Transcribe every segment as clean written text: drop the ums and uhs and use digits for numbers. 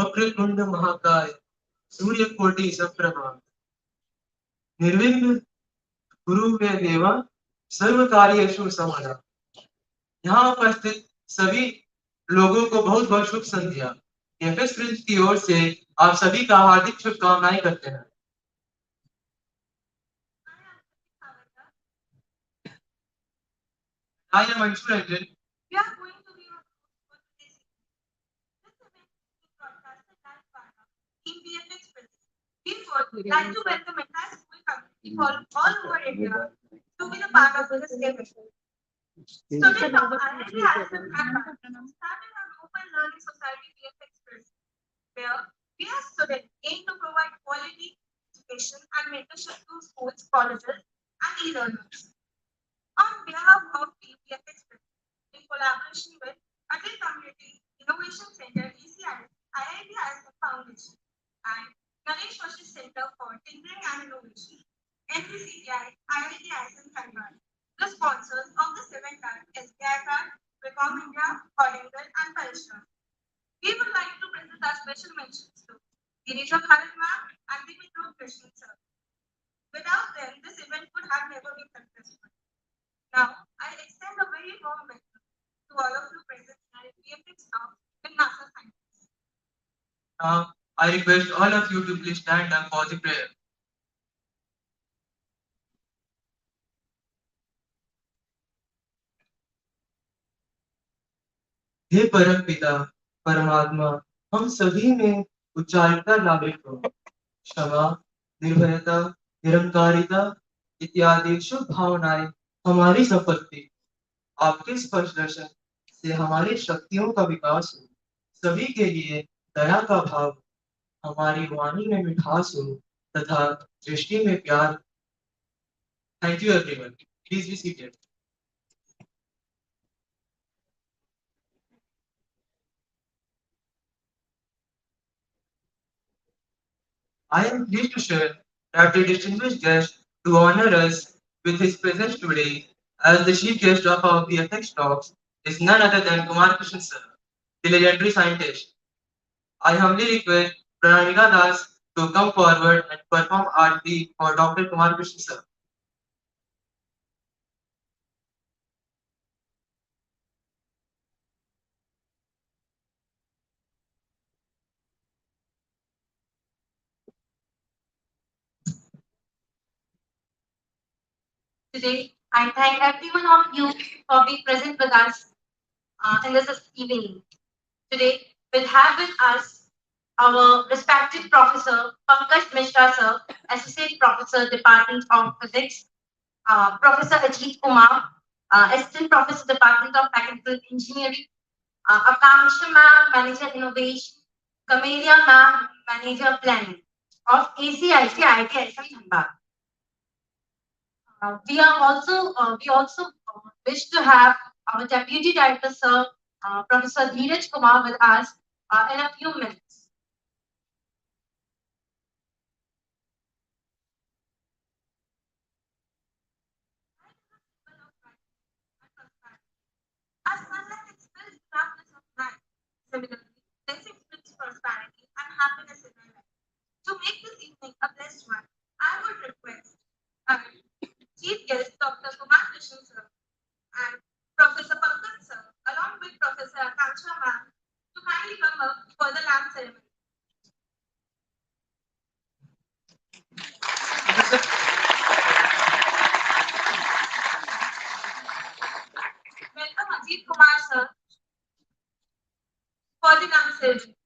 वक्रतुंड महाकाय सूर्यकोटि समप्रभा निर्विघ्न गुरु में देवा सर्व कार्येषु सर्वदा। यहाँ उपस्थित सभी लोगों को बहुत बहुत शुभ संध्या। बीएफएक्स प्रिंस की ओर से आप सभी का हार्दिक शुभकामनाएं करते हैं। I am Anshu Ranjan. We are going to be on for this event. This event is broadcasted live in BFX Press. We would like to welcome entire school community from all over India to be the part of this event. Students of IIT ISM started our Open Learning Society BFX Press, where we as students aim to provide quality education and mentorship to schools, colleges, and e-learners. On behalf of the BFX Press, in collaboration with Atal Community Innovation Center, ACIC, IIT ISM Foundation, and Ganesh Vashi Center for Tinkering and Innovation, NVCTI, IIT ISM Dhanbad. The sponsors of this event are SBI Card, Recom India, Colliders, and Krishen. We would like to present our special mentions to Girija Bharat Ma'am and the Kumar Krishen sir. Without them, this event would have never been successful. Now, I extend a very warm welcome to all of you present at BFX staff and NASA scientists. I request all of you to please stand up for the prayer. हे परम पिता परमात्मा, हम सभी में उच्चारिता नागरिक हो, क्षमा, निर्भयता, निरंकारिता इत्यादि शुभ भावनाएं हमारी संपत्ति। आपके स्पर्श दर्शन से हमारी शक्तियों का विकास हो, सभी के लिए दया का भाव, हमारी वाणी में मिठास हो तथा दृष्टि में प्यार। Thank you everyone, please be seated. I am pleased to share that the distinguished guest to honor us with his presence today as the chief guest of our BFX talks is none other than Kumar Krishen sir, the legendary scientist. I humbly request Pranamika Das to come forward and perform arti for Dr. Kumar Krishen sir. Today, I thank every one of you for being present with us in this evening. Today, we'll have with us our respected Professor Pankaj Mishra sir, Associate Professor, Department of Physics, Professor Ajit Kumar, Assistant Professor, Department of Mechanical Engineering, Akanksha ma'am, Manager Innovation, Camellia ma'am, Manager Planning of ACIC IIT Dhanbad. We also wish to have our Deputy Director, Sir, Professor Dheeraj Kumar, with us in a few minutes. As sunlight expels darkness of night, similarly, blessings brings prosperity and happiness in our life. To make this evening a blessed one, I would request our Chief Guest, Dr. Kumar Krishen sir, and Professor Pankaj sir, along with Professor Akanksha ma'am, to kindly come up for the lamp ceremony. Welcome Ajit Kumar sir for the lamp ceremony.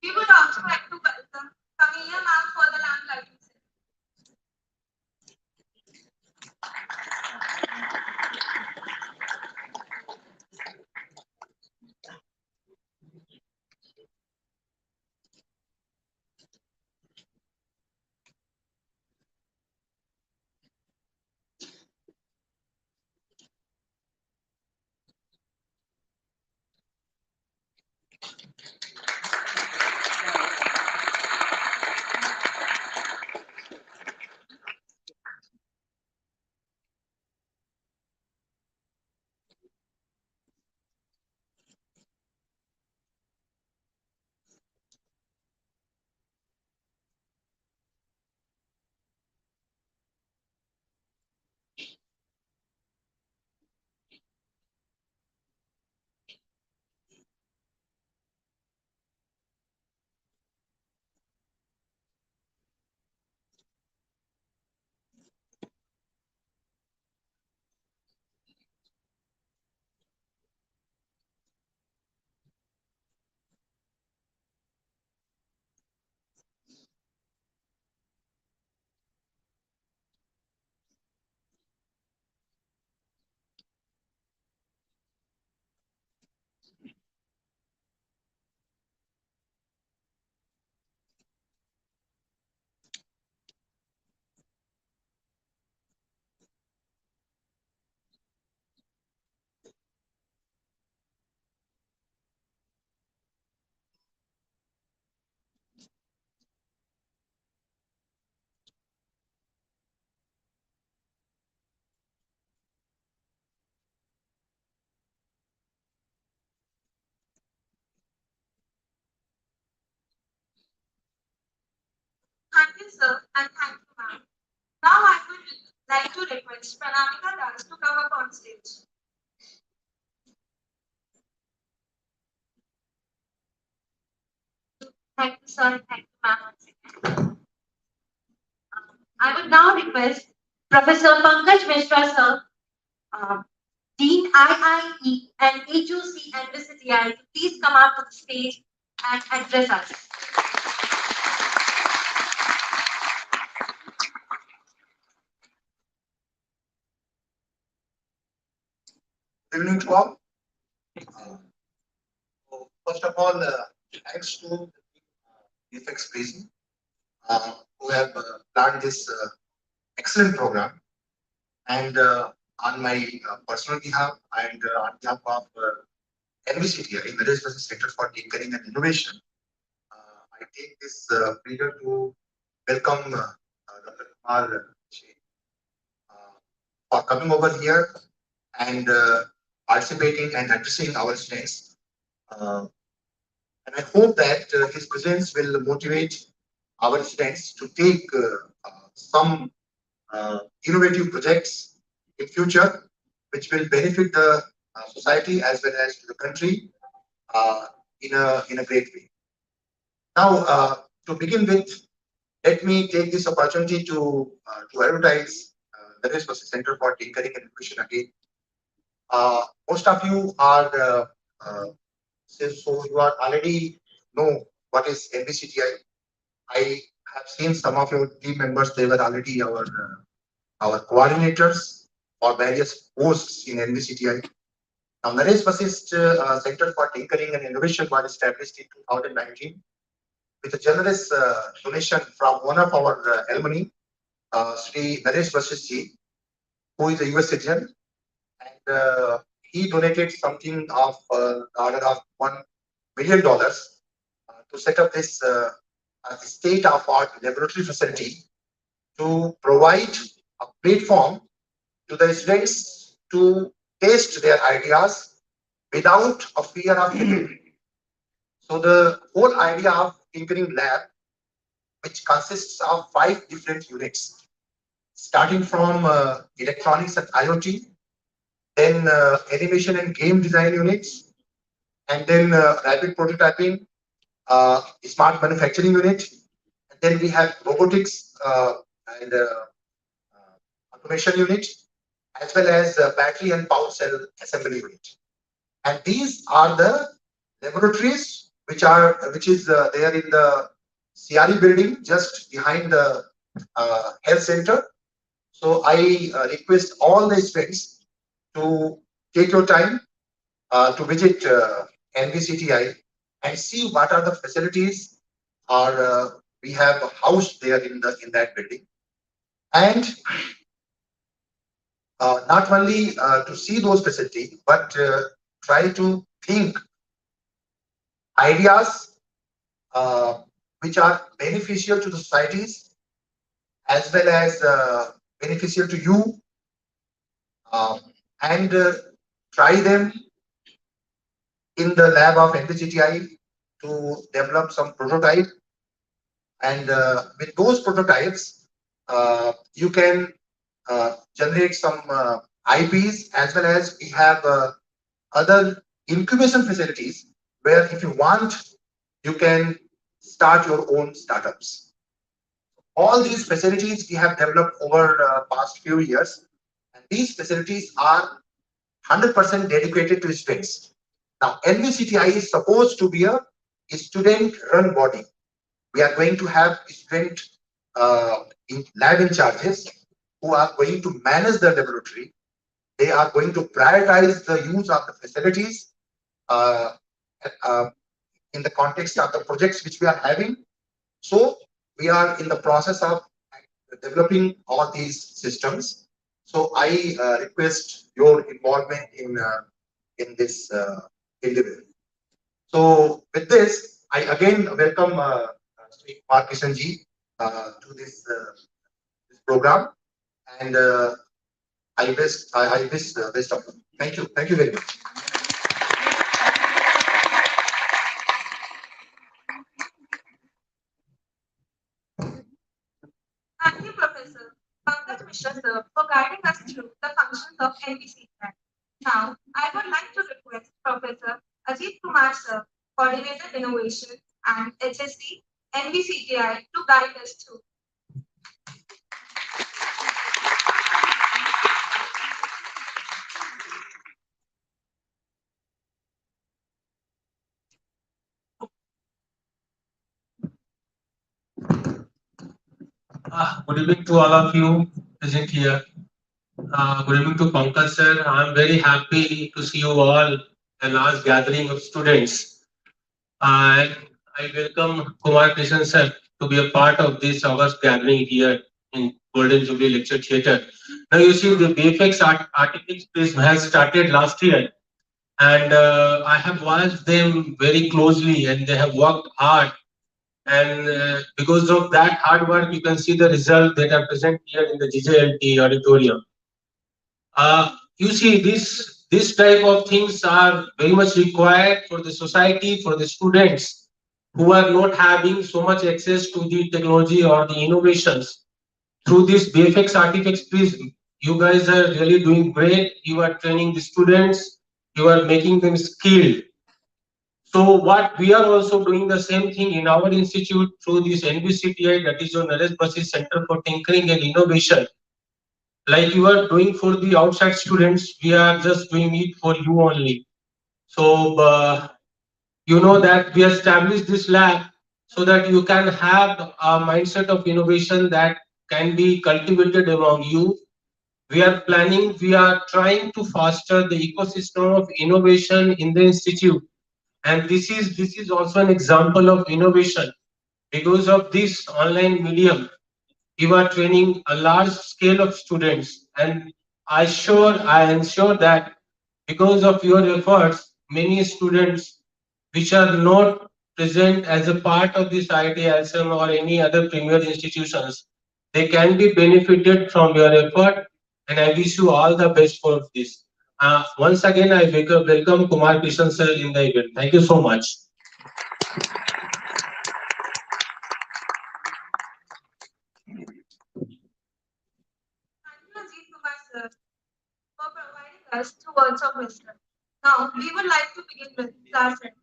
We would also like to welcome Camellia ma'am for the lamp lighting ceremony. sir, and thank you, ma'am. Now I would like to request Pranamika Das to come up on stage. Thank you, sir. Thank you, ma'am. Once again. I would now request Professor Pankaj Mishra, sir, Dean IIE and HOC NVCTI, to please come up to the stage and address us. Good evening to all. First of all, thanks to BFX Prism who have planned this excellent program. And on my personal behalf and on behalf of NVCTI, that is the Center for Tinkering and Innovation, I take this pleasure to welcome Dr. Kumar Krishen for coming over here and participating and addressing our students. And I hope that his presence will motivate our students to take some innovative projects in future, which will benefit the society as well as to the country in a great way. Now, to begin with, let me take this opportunity to advertise the Race Versus Center for Tinkering and Innovation again. Most of you are so you are already know what is NVCTI. I have seen some of your team members; they were already our coordinators for various posts in NVCTI. Now, Naresh Vasist Center for Tinkering and Innovation was established in 2019 with a generous donation from one of our alumni, Sri Naresh Vasist ji, who is a US citizen, and he donated something of the order of $1 million to set up this state-of-art laboratory facility to provide a platform to the students to test their ideas without a fear of failure. So the whole idea of Tinkering Lab, which consists of 5 different units, starting from electronics and IoT, then animation and game design units, and then rapid prototyping, smart manufacturing unit, and then we have robotics and automation unit, as well as battery and power cell assembly unit. And these are the laboratories which is there in the CRE building just behind the health center. So I request all the students to take your time to visit NVCTI and see what are the facilities or we have housed there in that building, and not only to see those facilities, but try to think ideas which are beneficial to the societies as well as beneficial to you, and try them in the lab of NVCTI to develop some prototype. And with those prototypes, you can generate some IPs, as well as we have other incubation facilities where if you want, you can start your own startups. All these facilities we have developed over past few years, and these facilities are 100% dedicated to students. Now, NVCTI is supposed to be a student-run body. We are going to have student lab in charges who are going to manage the laboratory. They are going to prioritize the use of the facilities in the context of the projects which we are having. So we are in the process of developing all these systems. So I request your involvement in this endeavor. So with this, I again welcome Sri Kumar Krishen ji to this program, and I wish best of luck. Thank you. Thank you very much. Mishra sir for guiding us through the functions of NVCTI. Now, I would like to request Professor Ajit Kumar sir, Coordinator Innovation and HSC NVCTI to guide us through. Good evening to all of you present here. Good evening to Pankaj sir. I'm very happy to see you all, a large gathering of students. And I welcome Kumar Krishen sir to be a part of this August gathering here in Golden Jubilee Lecture Theatre. Now you see the BFX Artifacts Prism has started last year, and I have watched them very closely, and they have worked hard, and because of that hard work, you can see the result that are present here in the GJLT auditorium. You see, this type of things are very much required for the society, for the students who are not having so much access to the technology or the innovations. Through this BFX Artifacts Prism, you guys are really doing great. You are training the students, you are making them skilled. So what we are also doing the same thing in our institute through this NVCTI, that is your Naresh Basis Center for Tinkering and Innovation. Like you are doing for the outside students, we are just doing it for you only. So you know that we established this lab so that you can have a mindset of innovation that can be cultivated among you. We are planning, we are trying to foster the ecosystem of innovation in the institute, and this is also an example of innovation. Because of this online medium, you are training a large scale of students, and I ensure that because of your efforts, many students which are not present as a part of this IIT, ISM or any other premier institutions, they can be benefited from your effort, and I wish you all the best for this. Once again, I welcome Kumar Krishen sir in the event. Thank you so much. Thank you, Ajit Kumar sir, for providing us two words of wisdom. Now, we would like to begin with class end.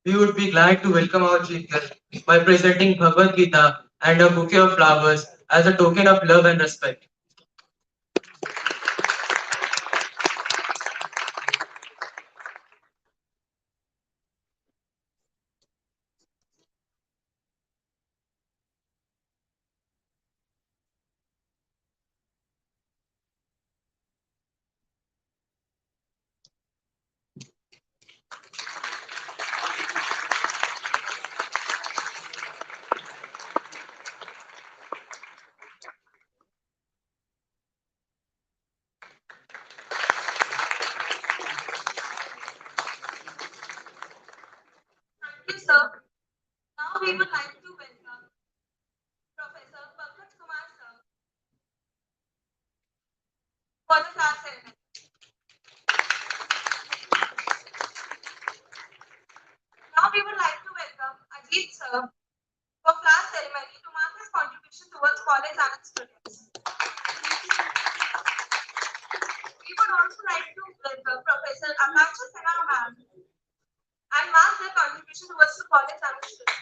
We would be glad to welcome our chief guest by presenting Bhagavad Gita and a bouquet of flowers as a token of love and respect. Thank you, sir. Now, we would like to welcome Professor Pankaj Kumar sir for the class ceremony. Now, we would like to welcome Ajit sir for class ceremony to mark his contribution towards college and its students. We would also like to welcome Professor Akansha Sinha ma'am and mark their contribution towards the college and its students.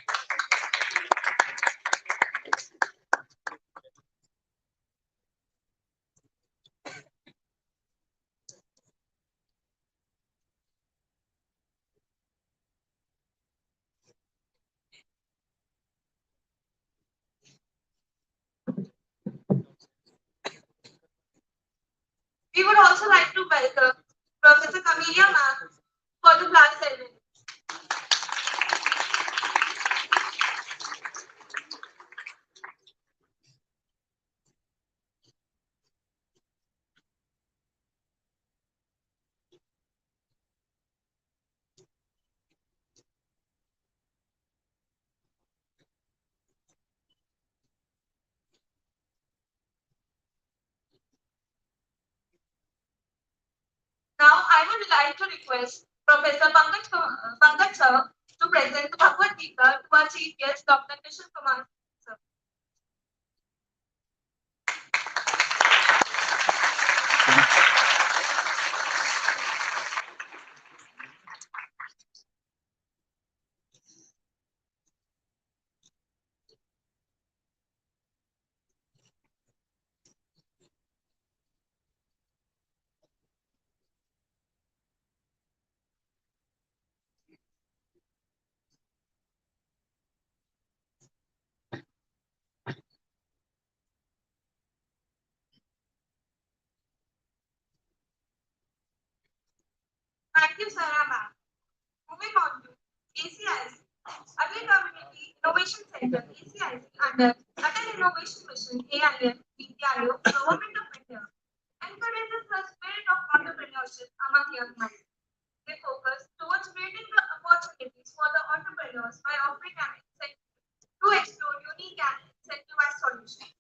We would also like to welcome Professor Camelia ma'am for the class ceremony. Now, I would like to request Professor Pankaj sir to present the Bhagavad Gita to our chief guest, Dr. Krishen Kumar sir. Center, ACIC, under Atal Innovation Mission, AIM, BPIO, Government of India, encourages the spirit of entrepreneurship among young minds. They focus towards creating the opportunities for the entrepreneurs by offering an incentive to explore unique and incentivized solutions.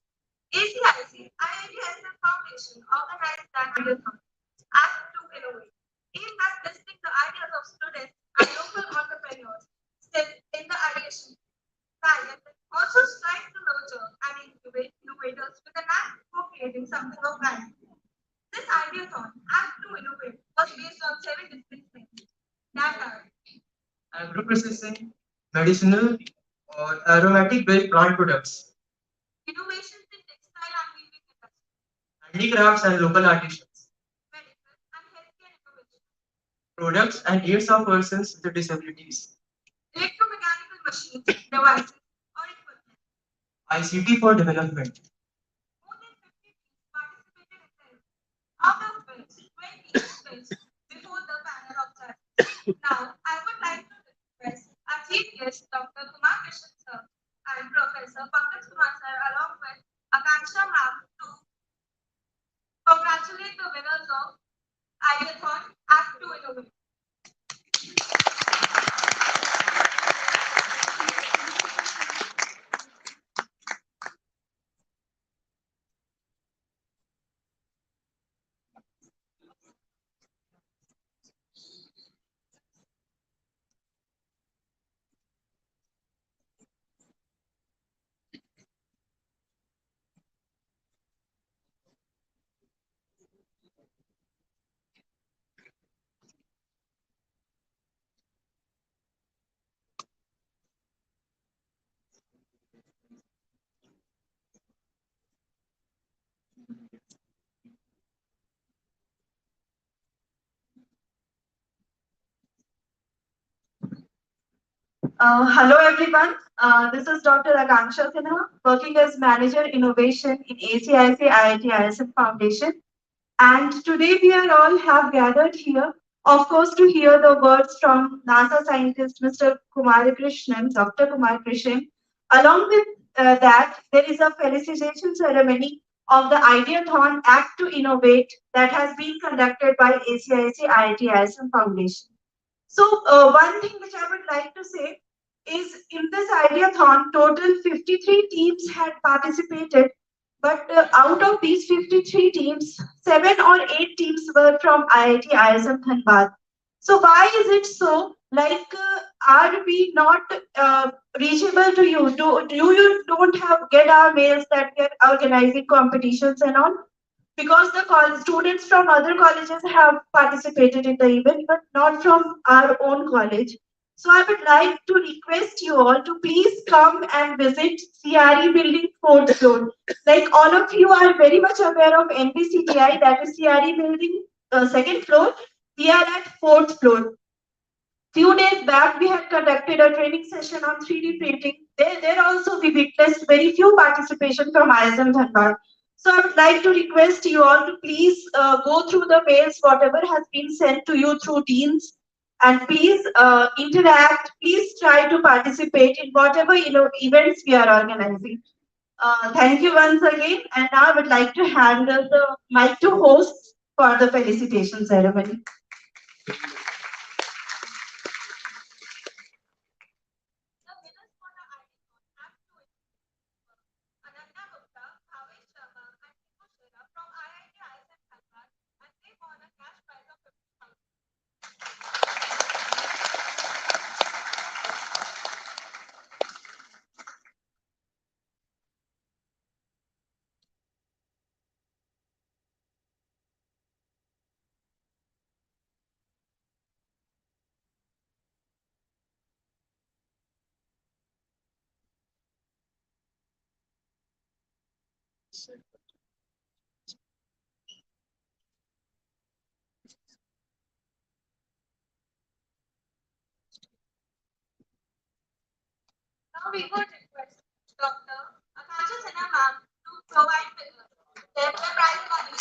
ACIC, IIT ISM Foundation, organized an ideathon, Act to Innovate, aimed at testing the ideas of students and local entrepreneurs still in the ideation phase. Also strive to nurture and incubate innovators with an act for creating something of value. This ideathon, Act to Innovate, was based on 7 disciplines that are Agro-processing, medicinal or aromatic-based plant products, innovations in textile and weaving industry, handicrafts and local artisans, medical and healthcare innovations, products and aids of persons with disabilities, electromechanical machines, devices, or equipment. ICT for development. More than 50 teams participated in the event, out of which 20 placed before the panel of judges. Now, I would like to request our chief guest, Dr. Kumar Krishen sir and Professor Pankaj Kumar sir, along with Akanksha ma'am, to congratulate the winners of Ideathon Act to Innovate. Hello everyone. This is Dr. Akanksha Sinha, working as Manager Innovation in ACIC IIT ISM Foundation. And today we are all have gathered here, of course, to hear the words from NASA scientist Mr. Kumar Krishen, Dr. Kumar Krishen. Along with that, there is a felicitation ceremony of the Ideathon Act to Innovate that has been conducted by ACIC IIT ISM Foundation. So one thing which I would like to say is in this ideathon, total 53 teams had participated, but out of these 53 teams, 7 or 8 teams were from IIT ISM Dhanbad. So why is it so? Like, are we not reachable to you? Do you don't have get our mails that we are organizing competitions and all? Because the students from other colleges have participated in the event, but not from our own college. So I would like to request you all to please come and visit CRE building 4th floor. Like all of you are very much aware of NVCTI, that is CRE building 2nd floor. We are at 4th floor. Few days back, we had conducted a training session on 3D printing. There also we witnessed very few participation from ISM Dhanbad. So I would like to request you all to please go through the mails, whatever has been sent to you through Teams, and please interact. Please try to participate in whatever events we are organizing. Thank you once again, and now I would like to hand the mic to hosts for the felicitation ceremony. Now we would request Dr. Akanksha Sinha ma'am to provide their prize money.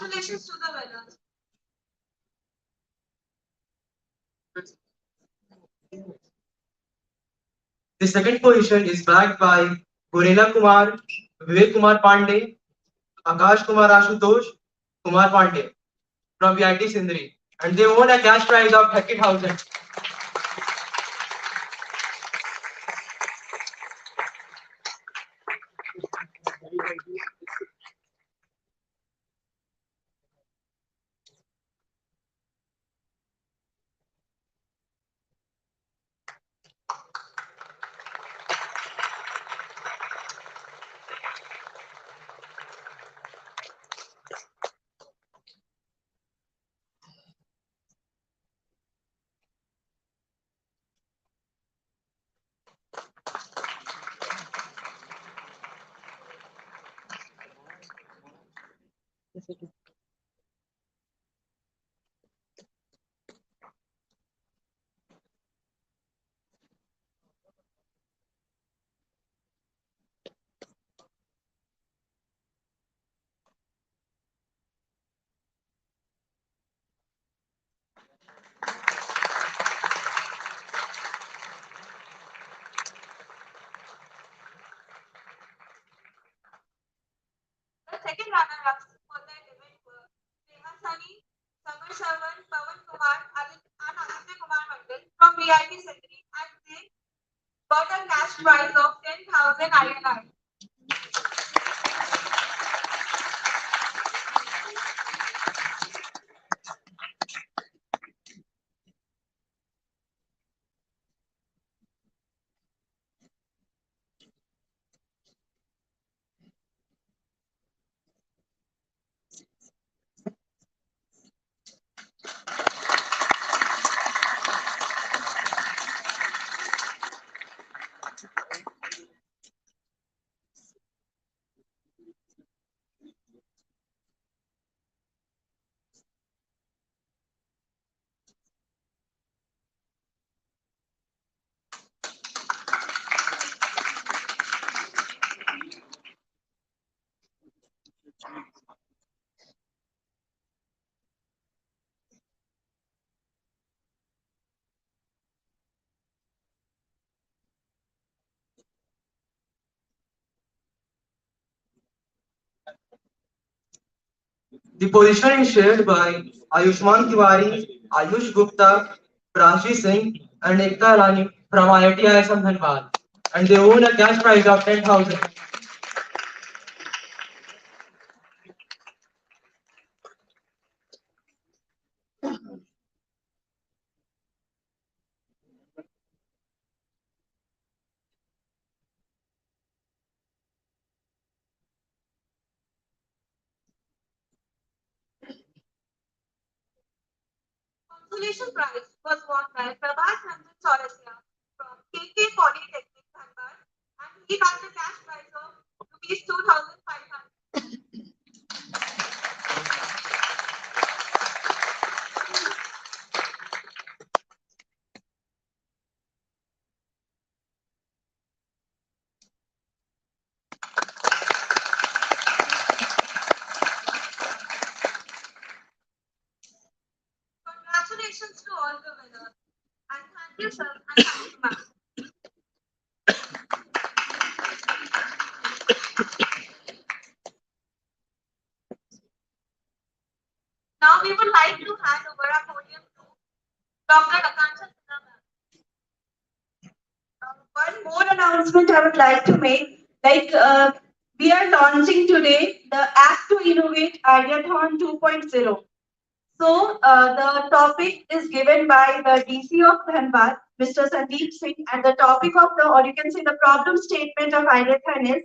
Congratulations to the winners. The second position is bagged by Gorilla Kumar, Vivek Kumar Pandey, Akash Kumar Ashutosh, Kumar Pandey from IIT Sindri, and they won a cash prize of 30,000. The second runner-ups for the event were Neha Sani, Samar Shavan, Pawan Kumar, and Aditya Kumar Mandal from BIT Sindri, and they got a cash prize of 10,000 INR. The position is shared by Ayushman Tiwari, Ayush Gupta, Prachi Singh, and Ekta Rani from IIT ISM Dhanbad, and they won a cash prize of 10,000. Consolation prize was won by Prabhat Ranjan Chaurasia from KK Polytechnic, Dhanbad, and he got the cash prize of rupees 2,500. Congratulations to all the winners, and thank you, sir, and thank you, ma'am. Now we would like to hand over our podium to Dr. Akansha Sinha, ma'am. One more announcement I would like to make. We are launching today the Act to Innovate Ideathon 2.0. So the topic is given by the DC of Dhanbad, Mr. Sandeep Singh, and the topic of the, or you can say the problem statement of Ideathon is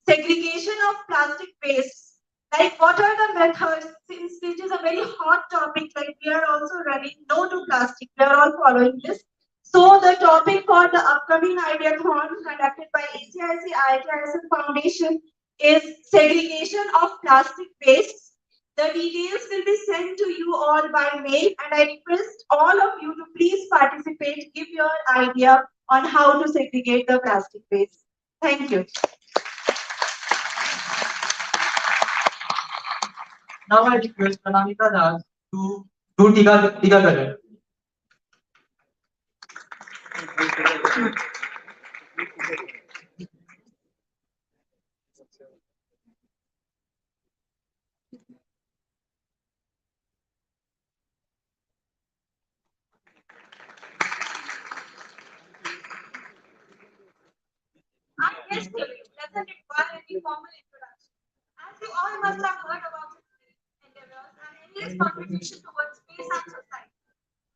segregation of plastic waste. Like what are the methods, since this is a very hot topic, like we are also running no to plastic, we are all following this. So the topic for the upcoming Ideathon conducted by ACIC IIT Foundation is segregation of plastic waste. The details will be sent to you all by mail, and I request all of you to please participate, give your idea on how to segregate the plastic waste. Thank you. Now I request Pranamika Das to do Tika Karan. Our guest today doesn't require any formal introduction, as you all must have heard about his endeavors and endless contribution towards space and society.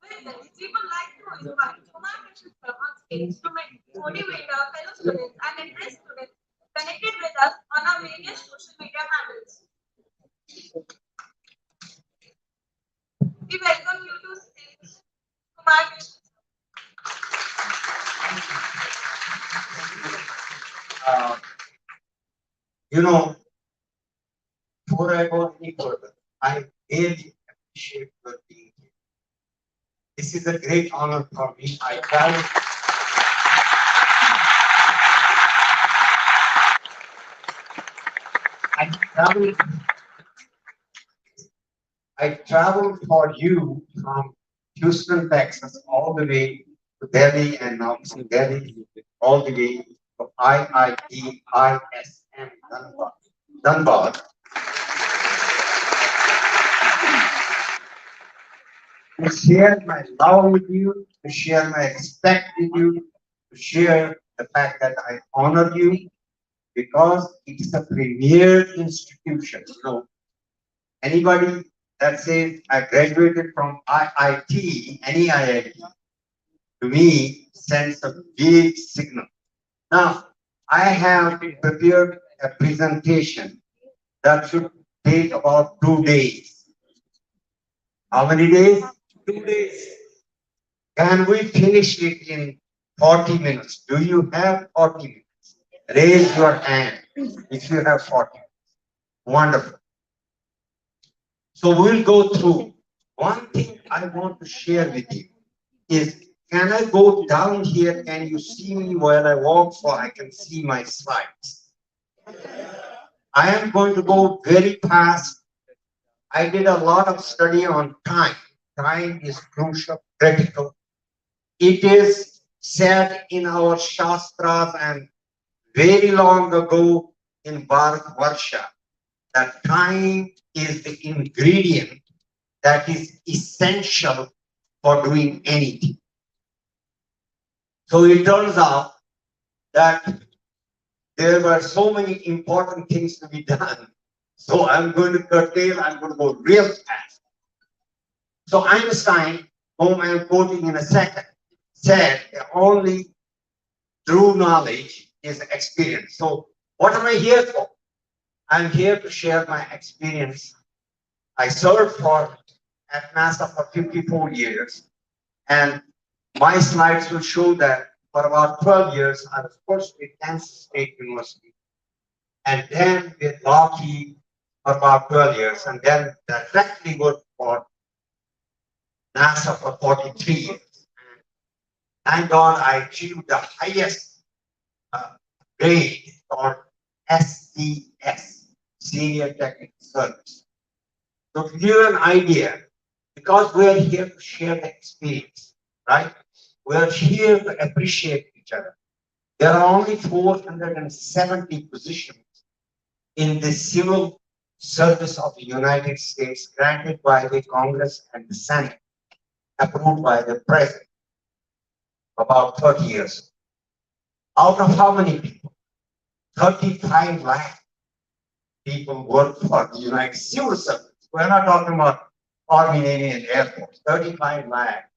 With this, we would like to invite Kumar Krishen sir on stage to motivate our fellow students and interest students connected with us on our various social media handles. We welcome you to stage, Kumar Krishen. You know, before I go any further, I really appreciate your being here. This is a great honor for me. I traveled for you from Houston, Texas, all the way to Delhi, and now from Delhi all the way to IIT, ISM, Dhanbad. To share my love with you, to share my respect with you, to share the fact that I honor you because it is a premier institution. So anybody that says I graduated from IIT, any IIT, to me sends a big signal. Now, I have prepared a presentation that should take about 2 days. How many days? 2 days. Can we finish it in 40 minutes? Do you have 40 minutes? Raise your hand if you have 40. Wonderful. So we'll go through. One thing I want to share with you is, can I go down here? Can you see me while I walk so I can see my slides? I am going to go very fast. I did a lot of study on time. Time is crucial, critical. It is said in our Shastras and very long ago in Bharat Varsha that time is the ingredient that is essential for doing anything. So it turns out that there were so many important things to be done. So I'm going to curtail, I'm going to go real fast. So Einstein, whom I'm quoting in a second, said the only true knowledge is experience. So what am I here for? I'm here to share my experience. I served at NASA for 54 years, and my slides will show that for about 12 years, I was first with Kansas State University, and then with Lockheed for about 12 years, and then directly worked for NASA for 43 years. Thank God I achieved the highest grade for STS, Senior Technical Service. So to give you an idea, because we are here to share the experience, right? We are here to appreciate each other. There are only 470 positions in the civil service of the United States granted by the Congress and the Senate, approved by the President about 30 years. Out of how many people? 35 lakh people work for the United Civil Service. We're not talking about Army, Navy, and Air Force. 35 lakh.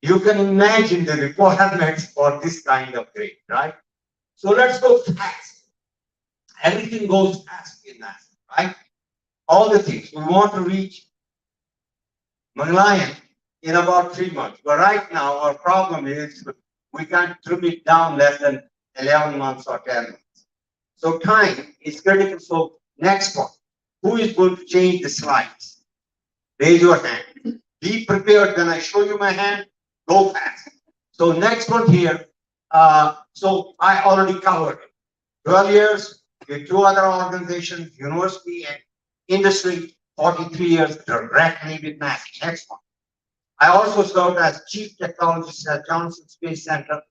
You can imagine the requirements for this kind of grade, right? So let's go fast. Everything goes fast in NASA, right? All the things. We want to reach Malayan in about 3 months. But right now, our problem is we can't trim it down less than 11 months or 10 months. So time is critical. So next one. Who is going to change the slides? Raise your hand. Be prepared when I show you my hand. Go fast. So next one here. So I already covered it. 12 years with 2 other organizations, university and industry, 43 years directly with NASA. Next one. I also served as chief technologist at Johnson Space Center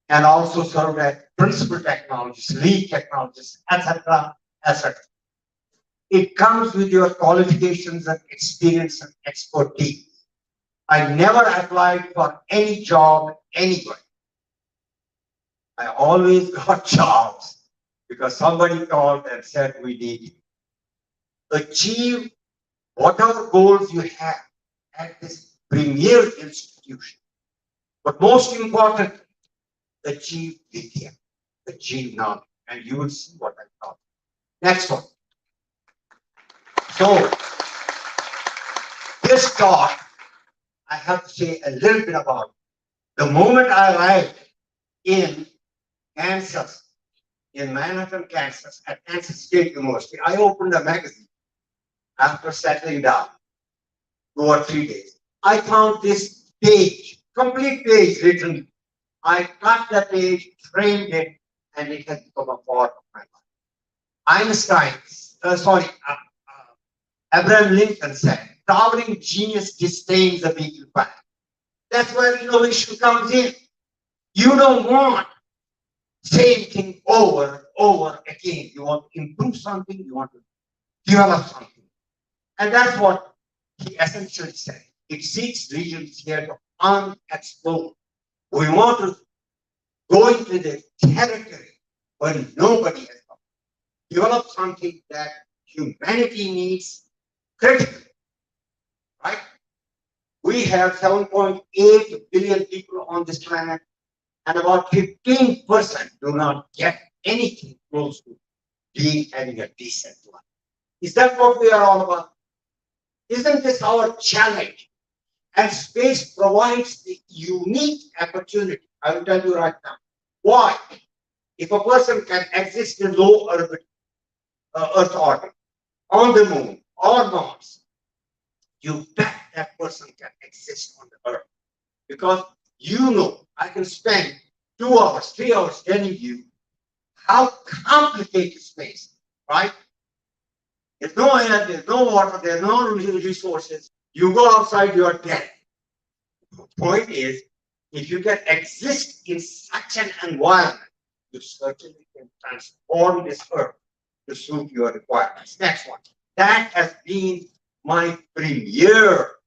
and also served as principal technologist, lead technologist, etc., etc. It comes with your qualifications and experience and expertise. I never applied for any job anywhere. I always got jobs because somebody called and said we need you. Achieve whatever goals you have at this premier institution. But most important, achieve Vidya, achieve knowledge, and you will see what I thought. Next one. So, this talk, I have to say a little bit about it. The moment I arrived in Kansas, in Manhattan, Kansas, at Kansas State University, I opened a magazine after settling down 2 or 3 days. I found this page, complete page written. I cut the page, framed it, and it has become a part of my life. Abraham Lincoln said, towering genius disdains the beaten path. That's where innovation comes in. You don't want same thing over and over again. You want to improve something, you want to develop something. And that's what he essentially said. It seeks regions here to unexplored. We want to go into the territory where nobody has gone. Develop something that humanity needs critically. Right? We have 7.8 billion people on this planet, and about 15% do not get anything close to being having a decent life. Is that what we are all about? Isn't this our challenge? And space provides the unique opportunity. I will tell you right now. Why? If a person can exist in low orbit, Earth orbit, on the moon or Mars, you bet that person can exist on the Earth. Because you know, I can spend 2 hours, 3 hours telling you how complicated space, right? There's no air, there's no water, there's no resources. You go outside, you are dead. The point is, if you can exist in such an environment, you certainly can transform this Earth to suit your requirements. Next one. That has been my premier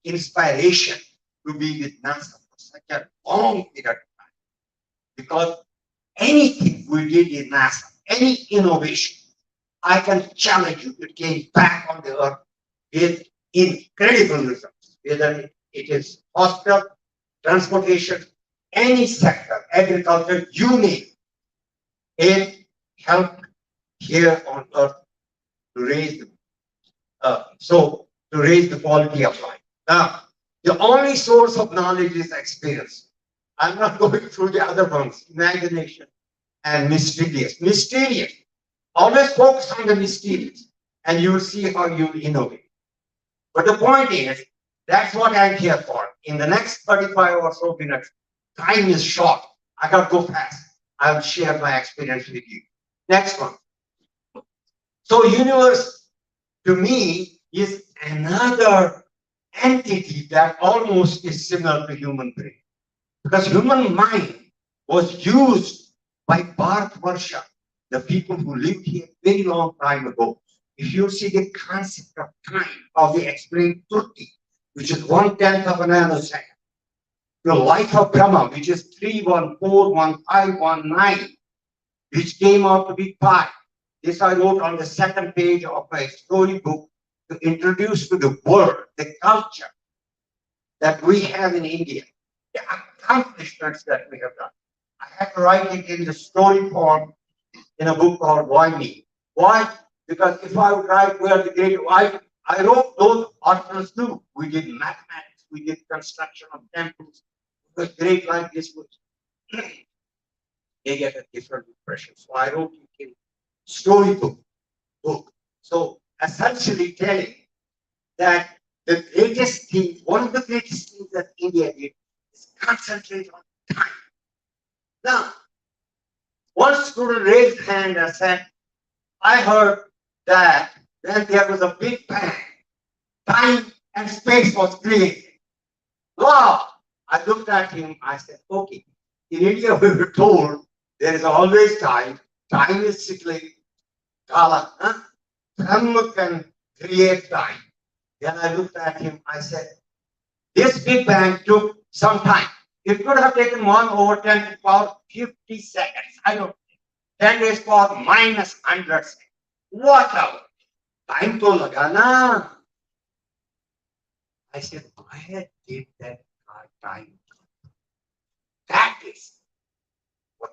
inspiration to be with NASA for such a long period of time. Because anything we did in NASA, any innovation, I can challenge you, it came back on the Earth with incredible results, whether it is hospital, transportation, any sector, agriculture, you name it helped here on Earth to raise the quality of life. Now, the only source of knowledge is experience. I'm not going through the other ones, imagination and mysterious. Mysterious. Always focus on the mysterious, and you will see how you innovate. But the point is, that's what I'm here for. In the next 35 or so minutes, time is short. I got to go fast. I will share my experience with you. Next one. So universe, to me, is another entity that almost is similar to human brain. Because human mind was used by Bharat Varsha, the people who lived here very long time ago. If you see the concept of time, how they explain Turti, which is 1/10 of a nanosecond, the life of Brahma, which is 3141519, which came out to be pi. This I wrote on the second page of my storybook to introduce to the world the culture that we have in India, the accomplishments that we have done. I had to write it in the story form in a book called Why Me? Why? Because if I would write where the great, I wrote those articles too. We did mathematics, we did construction of temples. It was great like this was. They get a different impression. So I wrote it in storybook book. So essentially telling that the greatest thing, one of the greatest things that India did is concentrate on time. Now, one student raised hand and said, I heard that Then there was a big bang. Time and space was created. Wow! I looked at him, I said, okay. In India, we were told there is always time. Time is cyclic. Kala, huh? Brahma can create time. Then I looked at him, I said, this Big Bang took some time. It could have taken 1 over 10 to the power 50 seconds. I don't know. 10 raised to the power minus 100 seconds. Whatever. Time to laga na. I said, where did that time come? That is what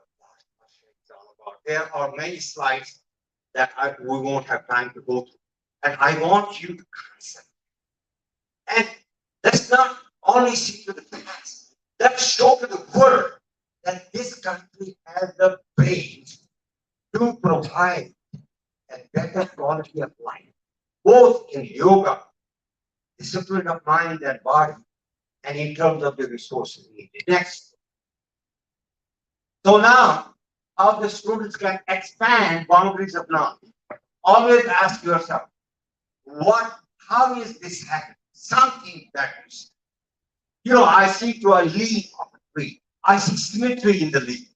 is all about. There are many slides that we won't have time to go through. And I want you to concentrate. And let's not only see to the past, let's show to the world that this country has the brains to provide a better quality of life, both in yoga, discipline of mind and body, and in terms of the resources needed. Next. So now, how the students can expand boundaries of knowledge. Always ask yourself, how is this happening? Something that you see. You know, I see to a leaf of a tree. I see symmetry in the leaf.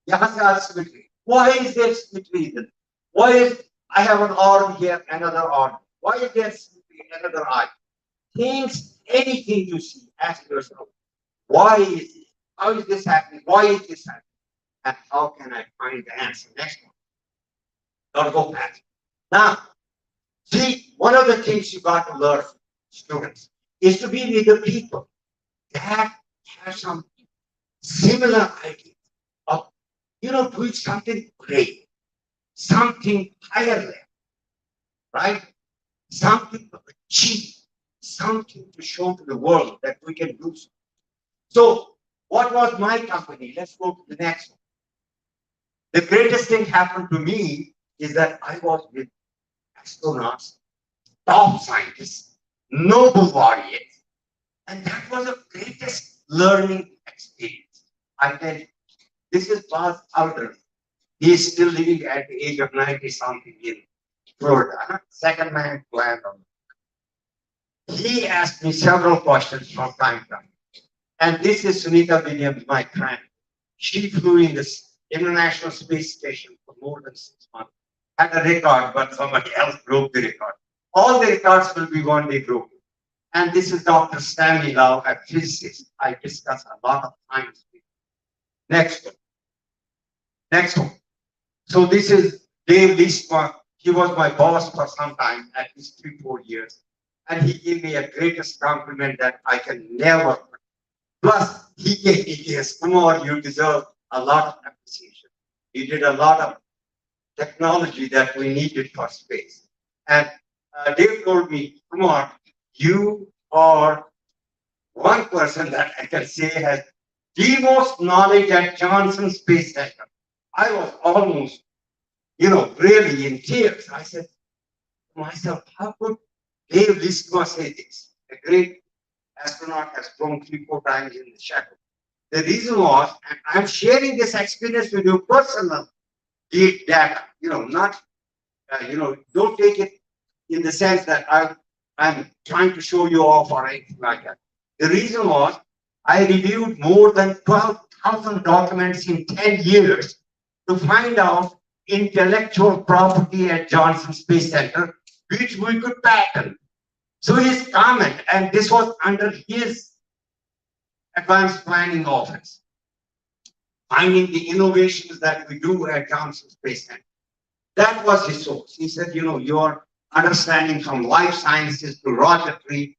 Symmetry. Why is there symmetry in the leaf? Why is I have an arm here, another arm? Why is there symmetry, another eye? Things, anything you see, ask yourself, why is it? How is this happening? Why is this happening? And how can I find the answer? Next one. Don't go past. Now, see, one of the things you got to learn, students, is to be with the people that have some similar ideas of, doing something great, something higher level, right? Something to achieve, something to show to the world that we can do so. So, what was my company? Let's go to the next one. The greatest thing happened to me is that I was with astronauts, top scientists, noble warriors, and that was the greatest learning experience. I tell you, this is Buzz Aldrin. He is still living at the age of 90 something in Florida, second man to land on. He asked me several questions from time to time. And this is Sunita Williams, my friend. She flew in this International Space Station for more than 6 months. Had a record, but somebody else broke the record. All the records will be one day broken. And this is Dr. Stanley Lau, a physicist. I discuss a lot of science with. Next one. Next one. So this is Dave Leastman. He was my boss for some time, at least 3-4 years. And he gave me a greatest compliment that I can never. Plus, he gave me this, Kumar, you deserve a lot of appreciation. You did a lot of technology that we needed for space. And Dave told me, Kumar, you are one person that I can say has the most knowledge at Johnson Space Center. I was almost, really in tears. I said to myself, how could Dave Leastman say this? A great astronaut has flown 3-4 times in the shadow. The reason was, and I'm sharing this experience with you personal data, not, don't take it in the sense that I'm trying to show you off or anything like that. The reason was, I reviewed more than 12,000 documents in 10 years to find out intellectual property at Johnson Space Center, which we could patent. So his comment, and this was under his advanced planning office, finding the innovations that we do at Johnson Space Center. That was his source. He said, your understanding from life sciences to rocketry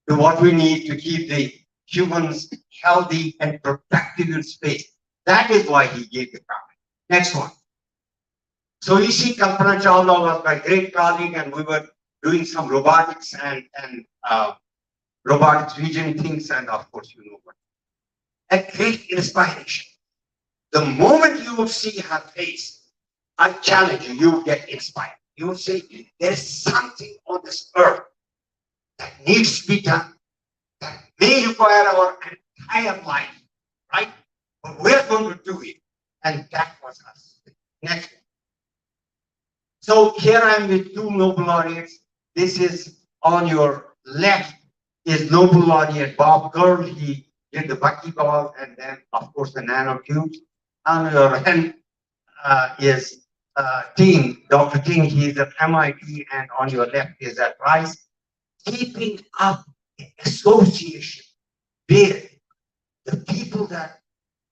to what we need to keep the humans healthy and productive in space. That is why he gave the comment. Next one. So you see, Kalpana Chawla was my great colleague, and we were doing some robotics and robotics vision things, and of course, what. A great inspiration. The moment you would see her face, I challenge you, you would get inspired. You would say, there is something on this earth that needs to be done, that may require our entire life, right? But we're going to do it. And that was us. Next one. So here I am with two Nobel laureates. This is on your left is Nobel laureate Bob Curl. He did the buckyball and then, of course, the nanotubes. On your right is Ting, Dr. Ting. He's at MIT, and on your left is at Rice. Keeping up the association with the people that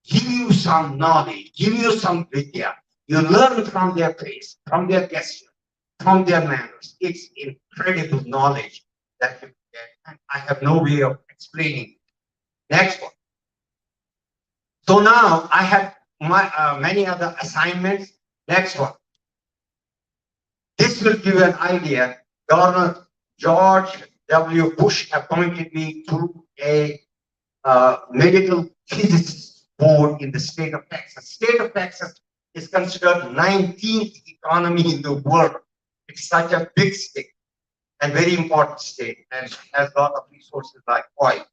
give you some knowledge, give you some vidya. You learn from their face, from their gesture, from their manners. It's incredible knowledge that you get. And I have no way of explaining. Next one. So now I have my many other assignments. Next one. This will give you an idea. Governor George W. Bush appointed me to a medical physicists board in the state of Texas. State of Texas is considered 19th economy in the world. It's such a big state and very important state and has a lot of resources like oil.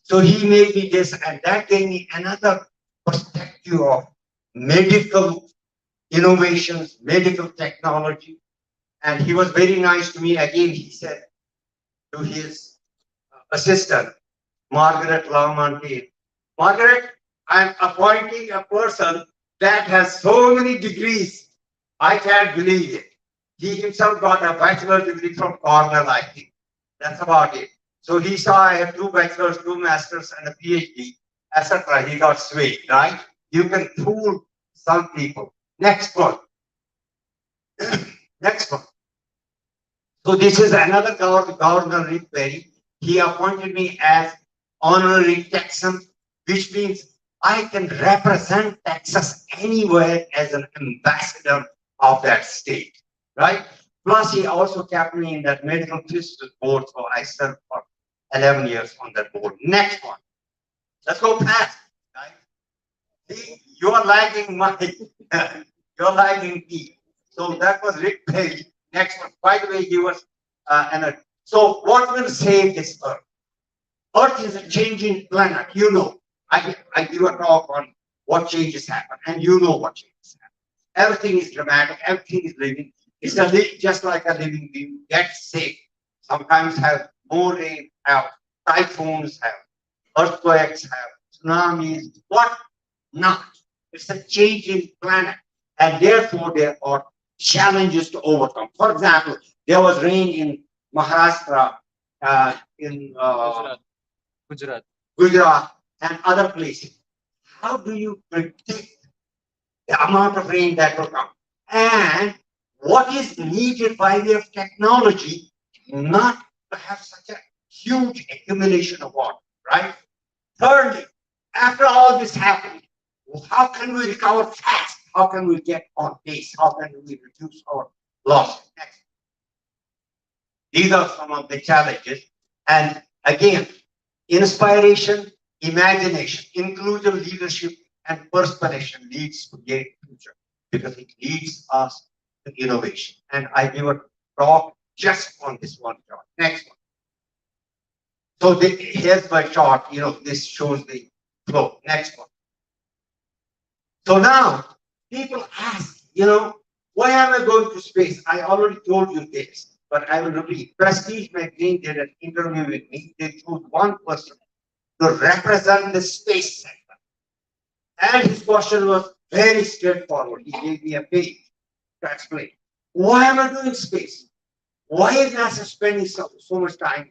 So he made me this, and that gave me another perspective of medical innovations, medical technology. And he was very nice to me. Again, he said to his assistant, Margaret Lamontagne, Margaret, I'm appointing a person that has so many degrees. I can't believe it. He himself got a bachelor's degree from Cornell, I think. That's about it. So he saw I have 2 bachelors, 2 masters, and a PhD, etc. He got swayed, right? You can fool some people. Next one. Next one. So this is another Governor Rick Perry. He appointed me as honorary Texan, which means I can represent Texas anywhere as an ambassador of that state, right? Plus, he also kept me in that medical physicists board, so I served for 11 years on that board. Next one. Let's go past, right? See, you're lagging you're lagging me. So that was Rick Perry. Next one. By the way, he was so what will save this Earth? Earth is a changing planet. You know, I give a talk on what changes happen, and you know what changes happen. Everything is dramatic. Everything is living. It's just like a living being. Get sick. Sometimes have more rain. Have typhoons. Have earthquakes. Have tsunamis. What not? It's a changing planet, and therefore there are challenges to overcome. For example, there was rain in Maharashtra, in Gujarat, and other places. How do you predict the amount of rain that will come? And what is needed by way of technology not to have such a huge accumulation of water, right? Thirdly, after all this happened, how can we recover fast? How can we get on pace? How can we reduce our loss? Next. These are some of the challenges. And again, inspiration, imagination, inclusive leadership, and perspiration leads to great future because it leads us to innovation. And I give a talk just on this one chart. Next one. So here's my chart. You know, this shows the flow. Next one. So now people ask, you know, why am I going to space? I already told you this, but I will repeat. Prestige magazine did an interview with me. They chose one person to represent the space sector. And his question was very straightforward. He gave me a page to explain. Why am I doing space? Why is NASA spending so much time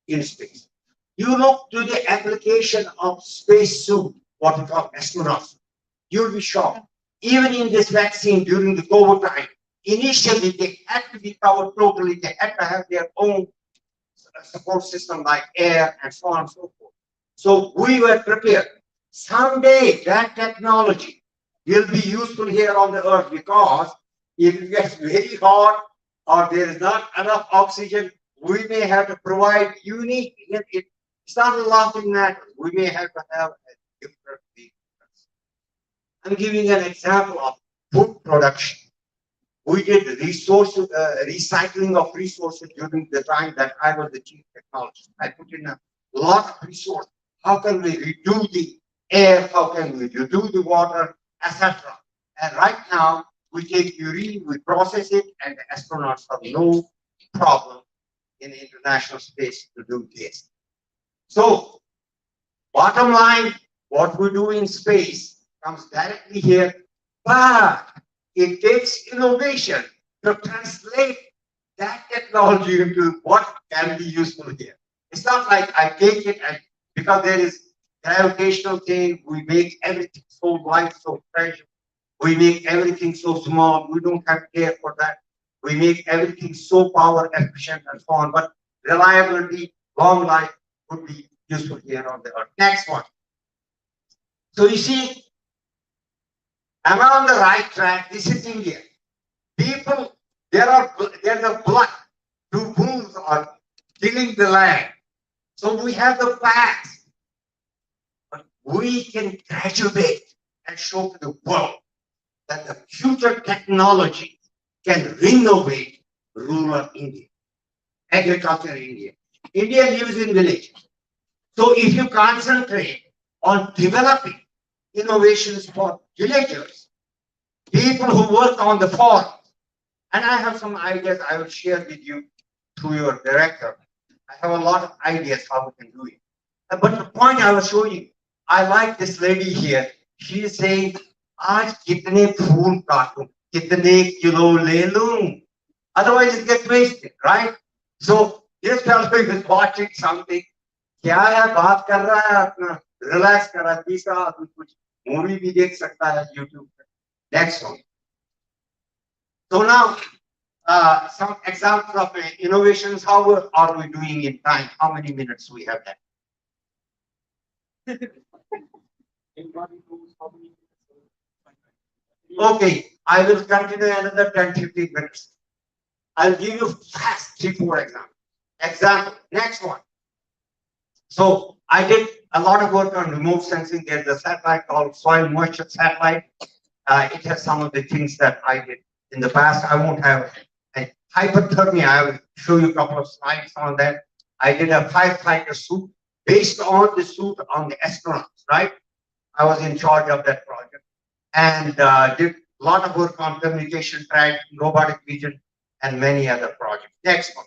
in space? You look to the application of space suit, what we call astronauts. You'll be shocked. Even in this vaccine during the COVID time, initially they had to be covered totally. They had to have their own support system like air and so on and so forth. So we were prepared. Someday that technology will be useful here on the Earth because if it gets very hot or there is not enough oxygen, we may have to provide unique. It's not a laughing matter. We may have to have a different vehicles. I'm giving an example of food production. We did recycling of resources during the time that I was the chief technologist. I put in a lot of resources. How can we redo the air? How can we redo the water, etc.? And right now, We take urine, we process it, and the astronauts have no problem in international space to do this. So, bottom line, what we do in space comes directly here, but it takes innovation to translate that technology into what can be useful here. It's not like I take it and because there is gravitational thing, we make everything so light, so fresh. We make everything so small. We don't have to care for that. We make everything so power efficient and so on. But reliability, long life would be useful here on the earth. Next one. So you see, am I on the right track? This is India. People, there's a blood to move or tilling the land. So we have the facts. But we can graduate and show to the world that the future technology can renovate rural India, agriculture India. India lives in villages. So if you concentrate on developing innovations for villagers, people who work on the farm, and I have some ideas I will share with you through your director. I have a lot of ideas how we can do it. But the point I was showing you, I like this lady here. She is saying, "Aaj kitne phool kaatun, kitne kilo le loon." Otherwise, it gets wasted, right? So this fellow is watching something. क्या है बात कर रहा है अपना relax कर रहा है तीसरा आदमी कुछ मूवी भी देख सकता है YouTube पे. Next one. So now some examples of innovations. How are we doing in time? How many minutes we have left? Okay, I will continue another 10-15 minutes. I'll give you fast 3-4 examples. Example, next one. So I did a lot of work on remote sensing. There's a satellite called soil moisture satellite. It has some of the things that I did in the past. I won't have a hypothermia. I will show you a couple of slides on that. I did a firefighter suit based on the suit on the astronauts, right? I was in charge of that project and did a lot of work on communication track, robotic vision, and many other projects. Next one.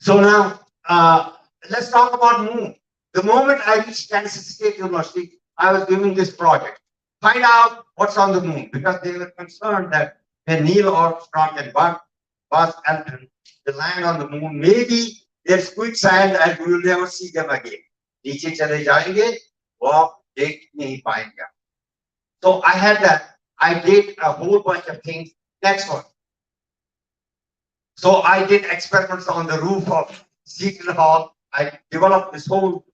So now, let's talk about moon. The moment I reached Kansas State University, I was doing this project. Find out what's on the moon, because they were concerned that when Neil Armstrong and Buzz Aldrin will land on the moon, maybe there's quicksand and we will never see them again. नीचे चले जाएंगे, वो आप देख नहीं पाएंगे. So I had that. I did a whole bunch of things. Next one. So I did experiments on the roof of Seton Hall. I developed this whole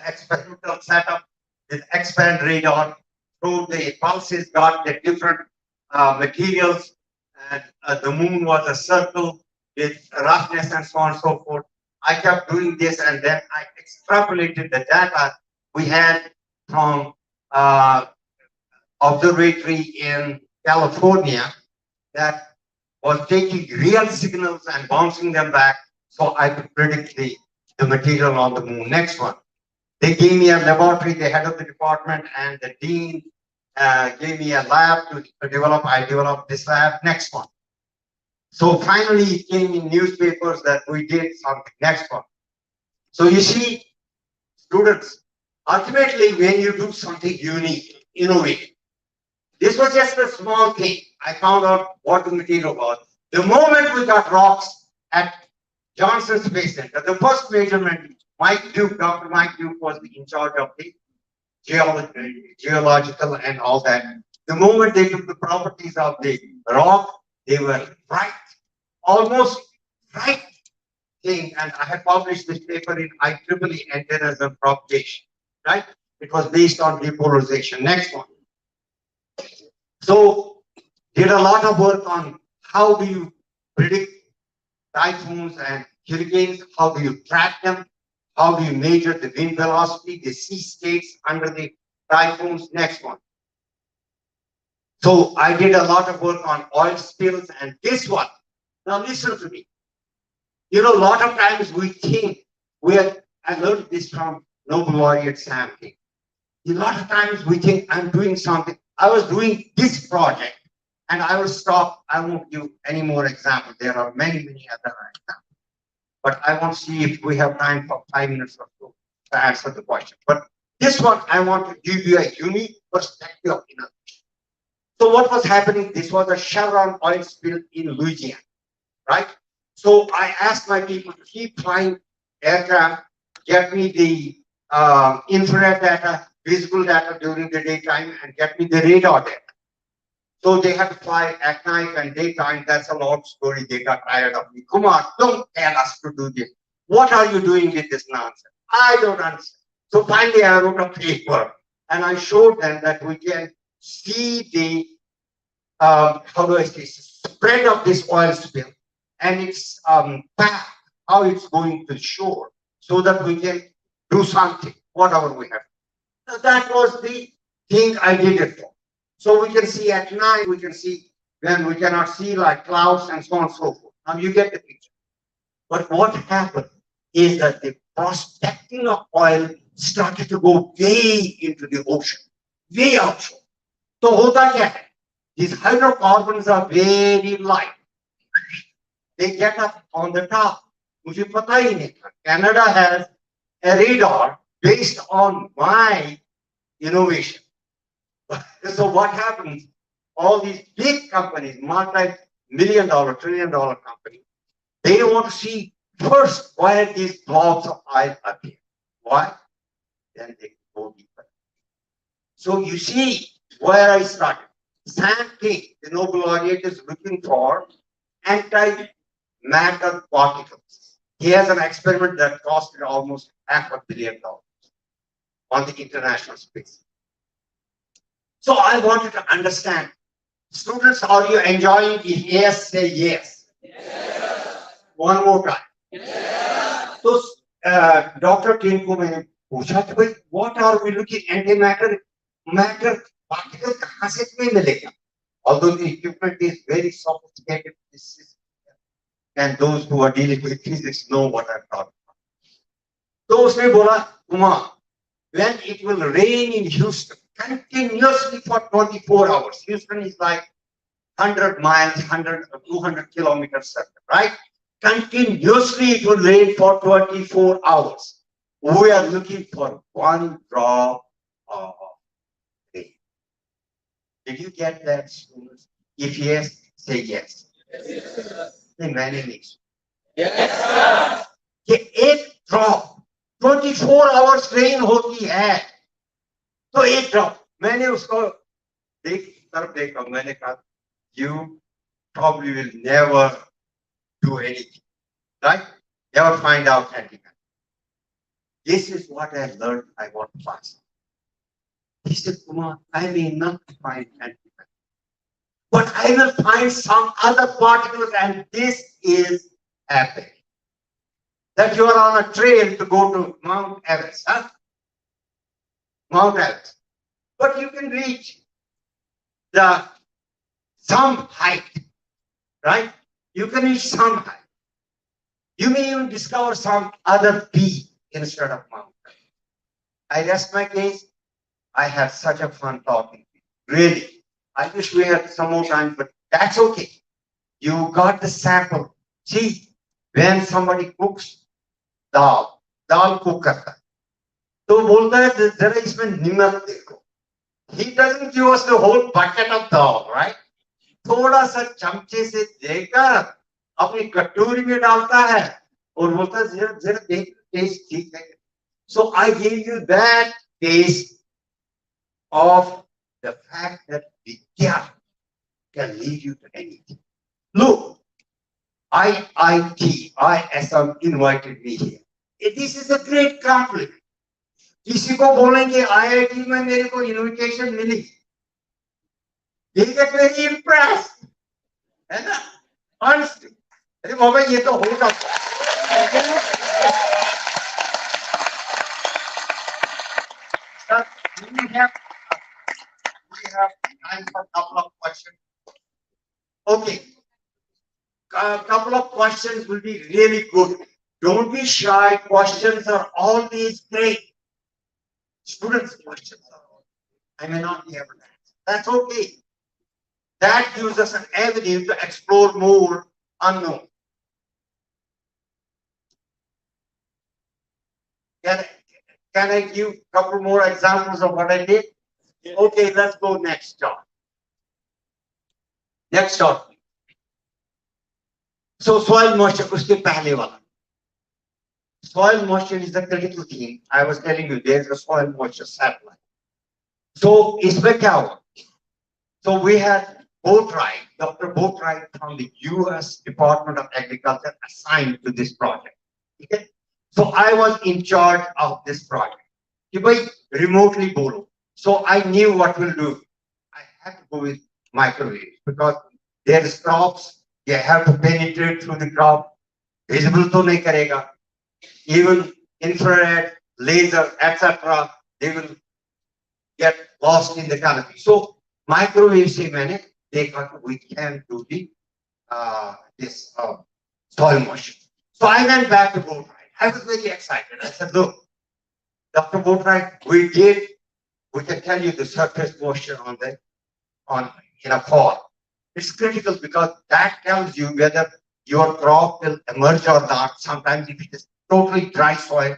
experimental setup with expand radar. So the pulses got the different materials, and the moon was a circle with roughness and so on and so forth. I kept doing this, and then I extrapolated the data we had from observatory in California that was taking real signals and bouncing them back, so I could predict the material on the moon. Next one. They gave me a laboratory, the head of the department and the dean gave me a lab to develop. I developed this lab. Next one. So finally it came in newspapers that we did something. Next one. So you see, students, ultimately when you do something unique, innovative, this was just a small thing. I found out what the material was. The moment we got rocks at Johnson Space Center, the first measurement, Dr. Mike Duke was in charge of the geological and all that. The moment they took the properties of the rock, they were right, almost right thing. And I had published this paper in IEEE antennas and propagation, right? It was based on depolarization. Next one. So did a lot of work on how do you predict typhoons and hurricanes, how do you track them, how do you measure the wind velocity, the sea states under the typhoons. Next one. So I did a lot of work on oil spills, and this one. Now listen to me. You know, a lot of times we think I learned this from Nobel laureate Sam King. A lot of times we think I'm doing something. I was doing this project And I will stop. I won't give any more examples. There are many, many other examples. But I want to see if we have time for 5 minutes or so to answer the question. But this one, I want to give you a unique perspective of innovation. So what was happening? This was a Chevron oil spill in Louisiana, right? So I asked my people to keep flying aircraft, get me the infrared data, visible data during the daytime, and get me the radar data. So they had to fly at night and daytime. That's a long story. They got tired of me. Kumar, don't tell us to do this. What are you doing with this nonsense? I don't understand. So finally, I wrote a paper and I showed them that we can see the how do I say, spread of this oil spill and its path, how it's going to shore, so that we can do something, whatever we have. So that was the thing I did it for. So we can see at night, we can see when we cannot see like clouds and so on and so forth. Now you get the picture. But what happened is that the prospecting of oil started to go way into the ocean, way offshore. So hota kya hai? These hydrocarbons are very light. They get up on the top. मुझे पता ही नहीं था. Canada has a radar based on my innovation. So what happens? All these big companies, multi-million-dollar, trillion-dollar companies, they want to see first where these blobs of oil appear. Why? Then they go deeper. So you see where I started. Same thing. The Nobel laureate is looking for antimatter particles. He has an experiment that costed almost $500 million on the international space. So I wanted to understand, students, are you enjoying? If yes, say yes. Yes. One more time. Yes. So Dr. came to me and said, what are we looking antimatter? Matter particle kahan se mein milega? Although the equipment is very sophisticated, and those who are dealing with physics know what I'm talking about. So usne bola, Kumar, when it will rain in Houston continuously for 24 hours. Houston is like 100 miles, 100 or 200 kilometers circle, right? Continuously it will rain for 24 hours. We are looking for one drop of rain. Did you get that, students? If yes, say yes. Yes. Say many names. Yes. एक drop 24 hours rain होती है. तो एक drop मैंने उसको तरफ देखा. मैंने कहा, you probably will never do anything, right? Never find out anything. This is what I learned. I want to pass. He said, Kumar, I may not find anything, but I will find some other particles, and this is epic. That you are on a trail to go to Mount Everest, huh? Mount Everest. But you can reach some height, right? You can reach some height. You may even discover some other peak instead of mountain. I rest my case. I had such a fun talking to you. Really. I wish we had some more time, but that's okay. You got the sample. See, when somebody cooks dal cook karta. तो बोलता है जरा इसमें नमक देखो. He doesn't give us the whole bucket of dal, right? थोड़ा सा चमचे से देकर अपनी कटोरी में डालता है और बोलता है जरा देख टेस्ट ठीक है. So I gave you that taste of the fact that Vidya can lead you to anything. Look, IIT, ISM invited me here. This is a great compliment. किसी को बोलेंगे IIT में मेरे को इनविटेशन मिली, they get very impressed, है ना? Honestly, अरे बाबा ये तो होगा. We have time for a couple of questions. Okay, a couple of questions will be really good. Don't be shy. Questions are always great. Students' questions are all. I may not be able to answer. That's okay. That gives us an avenue to explore more unknown. Can I give a couple more examples of what I did? Okay, let's go next chart. Next chart. So soil moisture, uske pehle wala. Soil moisture is the critical theme. I was telling you, there's a soil moisture satellite. So isme kya hua? So we had Boatwright, Dr. Boatwright from the US Department of Agriculture assigned to this project. Okay? So I was in charge of this project. Ki bhai, remotely bolo. So I knew what we'll do. I had to go with microwave because there is crops, they have to penetrate through the crop. Visible to nahi karega. Even infrared, laser, etc., they will get lost in the canopy. So microwave se maine dekha we can do the this soil moisture. So I went back to Boatwright. I was very excited. I said, look, Dr. Boatwright, we can tell you the surface moisture on in a fall. It's critical because that tells you whether your crop will emerge or not. Sometimes if it is totally dry soil,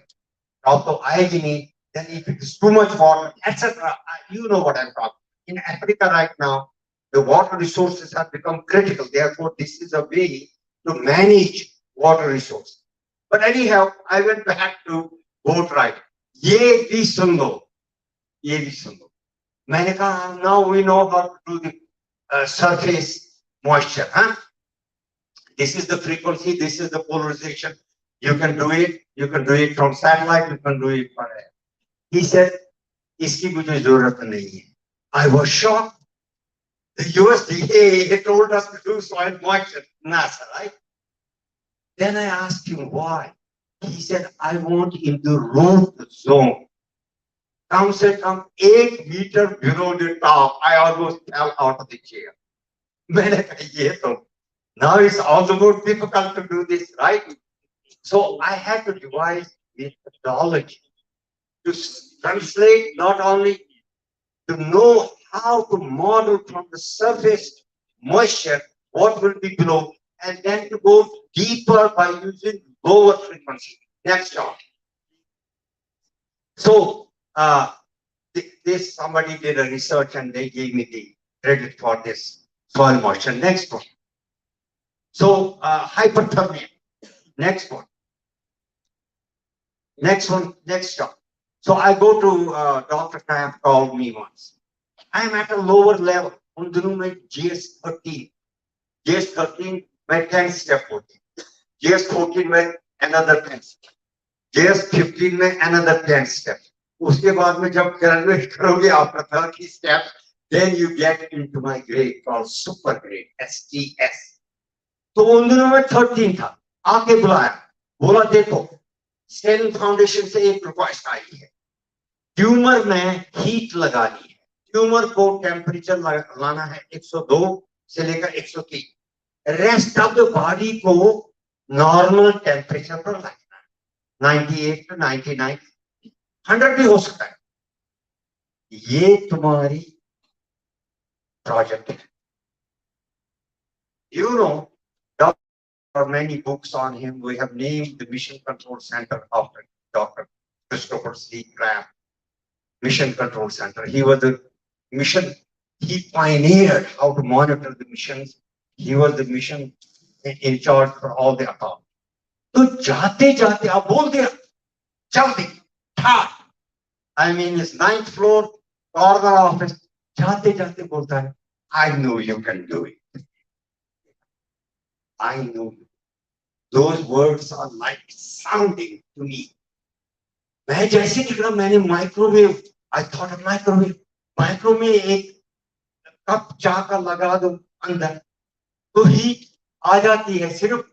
also hygiene, then if it is too much water, etc. You know what I'm talking. In Africa right now, the water resources have become critical. Therefore, this is a way to manage water resources. But anyhow, I went back to Boatwright. Ye bhi sun lo. Ye bhi sun lo. Maine kaha, now we know how to do the surface moisture. Huh? This is the frequency, this is the polarization. You can do it. You can do it from satellite. You can do it from air. He said, "Iski mujhe zarurat nahi hai." I was shocked. The USDA told us to do soil moisture. NASA, right? Then I asked him why. He said, "I want in the root zone." Come say, come 8 meters below the top. I almost fell out of the chair. मैंने कहा, ये तो. Now it's all the more difficult to do this, right? So I had to devise methodology to translate, not only to know how to model from the surface moisture what will be below, and then to go deeper by using lower frequency. Next chart. So this somebody did a research and they gave me the credit for this soil moisture. Next one. So hyperthermia. Next one. Next one. Next chart. So I go to Dr. Camp called me once. I am at a lower level. उन दिनों में GS13 में 10 step होती, GS14 में another 10 step, GS15 में another 10 step. उसके बाद में जब graduate करोगे after 30 steps, then you get into my grade called super grade STS. तो उन दिनों में 13 था. आके बुलाया, बोला देखो सेल फाउंडेशन से एक रिक्वेस्ट आई है, ट्यूमर में हीट लगानी है, ट्यूमर को टेम्परेचर लाना है 102 से लेकर 103, रेस्ट ऑफ द बॉडी को नॉर्मल टेम्परेचर पर रखना है 98 to 99, 100 भी हो सकता है. ये तुम्हारी प्रोजेक्ट है. You know, there are many books on him. We have named the Mission Control Center after Dr. Christopher C. Crabb. Mission Control Center. He was the mission. He pioneered how to monitor the missions. He was the mission in charge for all the authorities. तो जाते जाते आप बोल दिया जल्दी ठाट. I mean his 9th floor corner office. जाते जाते बोलता है, I know you can do it. I know you. Those words are like sounding to me. मैं जैसे निकला मैंने microwave, I thought of microwave. Micro में एक कप चाय का लगा दो अंदर तो हीट आ जाती है, सिर्फ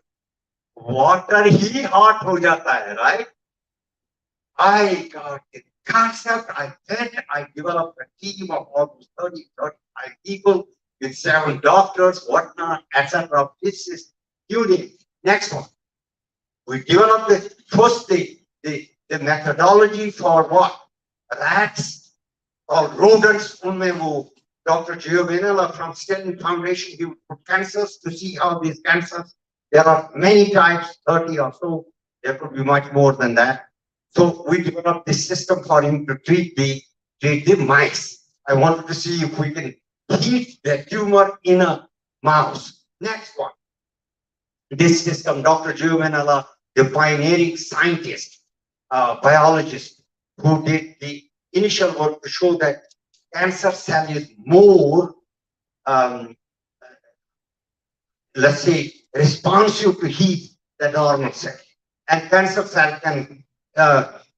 वाटर ही हॉट हो जाता है, right? I got the concept. I developed a team of almost 35 people with 7 doctors, whatnot, etc. This is unique. Next one. We developed the first the methodology for what? Rats or rodents, unme wo Dr. Giovanella from Stellan Foundation, he would put cancers to see how these cancers, there are many types, 30 or so, there could be much more than that. So we developed this system for him to treat the mice. I wanted to see if we can heat the tumor in a mouse. Next one. This system, Dr. Giovanella, the pioneering scientist, biologist, who did the initial work to show that cancer cell is more, let's say, responsive to heat than normal cell. And cancer cell can,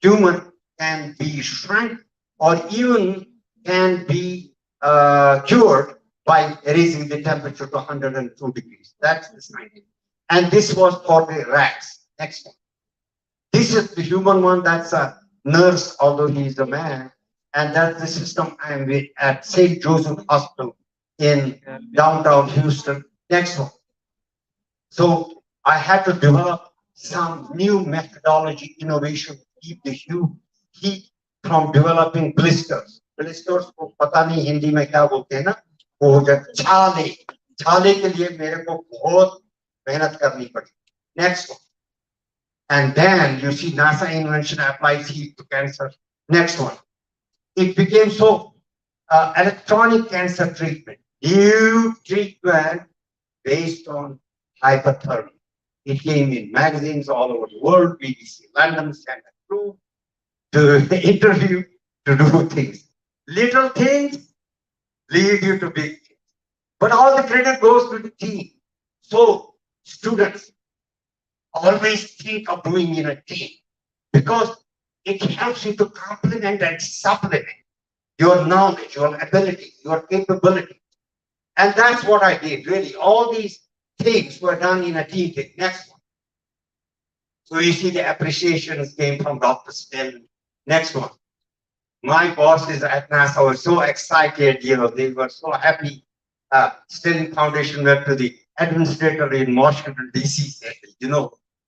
tumor can be shrunk or even can be cured by raising the temperature to 102 degrees. That's the science. And this was for the rats. Next one. This is the human one. That's a nurse, although he's a man. And that's the system I am with at St. Joseph Hospital in downtown Houston. Next one. So I had to develop some new methodology, innovation to keep the heat from developing blisters. Blisters को पता नहीं हिंदी में क्या बोलते हैं ना, वो हो जाए छाले. छाले के लिए मेरे को बहुत मेहनत करनी पड़ी. Next one. And then you see NASA invention applies heat to cancer. Next one. It became so electronic cancer treatment, new treatment based on hypothermia. It came in magazines all over the world, BBC London, sent a crew to interview, to do things. Little things lead you to big things. But all the credit goes to the team. So students, always think of doing in a team because it helps you to complement and supplement your knowledge, your ability, your capability. And that's what I did, really. All these things were done in a team. Next one. So you see the appreciations came from Dr. Snell. Next one. My bosses at NASA were so excited, they were so happy. Stellan Foundation went to the administrator in Washington, D.C. said,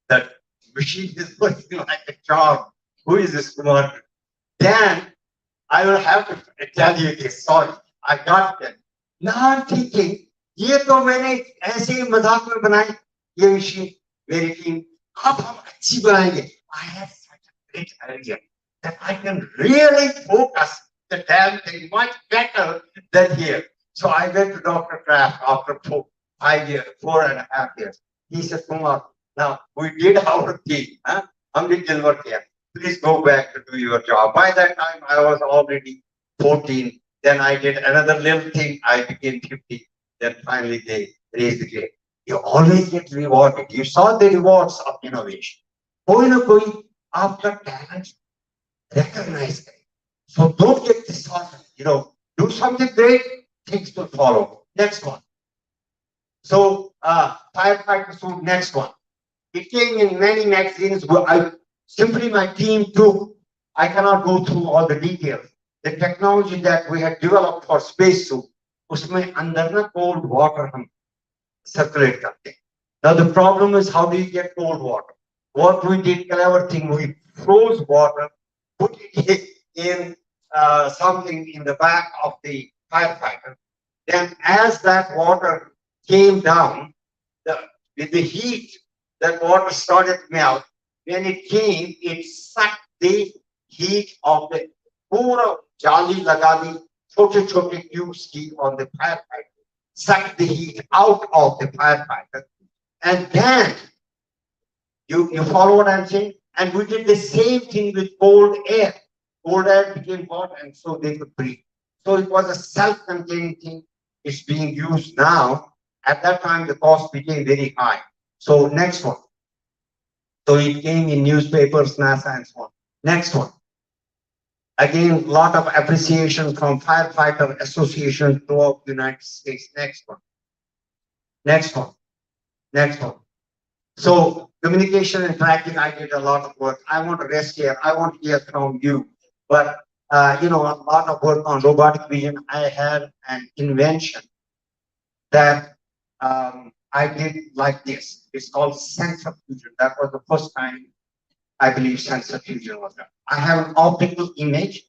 that machine is working like a charm. Who is this Kumar? Then I will have to tell you this. Sorry, I got that. Now I'm thinking, ये तो मैंने ऐसे ही मजाक में बनाई ये machine मेरी team. अब हम अच्छी बनाएंगे. I have such a great idea that I can really focus the damn thing much better than here. So I went to Dr. Kraft after 4.5 years. He said, Kumar, now we did our thing. हमने deliver किया. Please go back to do your job. By that time, I was already 14. Then I did another little thing. I became 50. Then finally they raised the grade. You always get rewarded. You saw the rewards of innovation. कोई ना कोई आपका talent recognize it. So don't get disheartened. Do something great, things will follow. Next one. So firefighter suit. Next one. It came in many magazines. Simply my team took. I cannot go through all the details. The technology that we had developed for space suit, उसमें अंदर ना cold water हम circulate करते हैं. Now the problem is, how do you get cold water? What we did, clever thing, we froze water, put it in something in the back of the firefighter. Then as that water came down, with the heat, that water started to melt. When it came, it sucked the heat of the पूरा जाली लगा दी छोटे-छोटे tubes की on the firefighter, sucked the heat out of the firefighter, and then you follow what I'm saying? And we did the same thing with cold air. Cold air became hot, and so they could breathe. So it was a self-contained thing. It's being used now. At that time, the cost became very high. So next one. So it came in newspapers, NASA, and so on. Next one. Again, a lot of appreciation from firefighter associations throughout the United States. Next one. Next one. Next one. So communication and tracking, I did a lot of work. I want to rest here. I want to hear from you. But a lot of work on robotic vision. I had an invention that I did like this. It's called sensor fusion. That was the first time I believe sensor fusion was done. I have an optical image.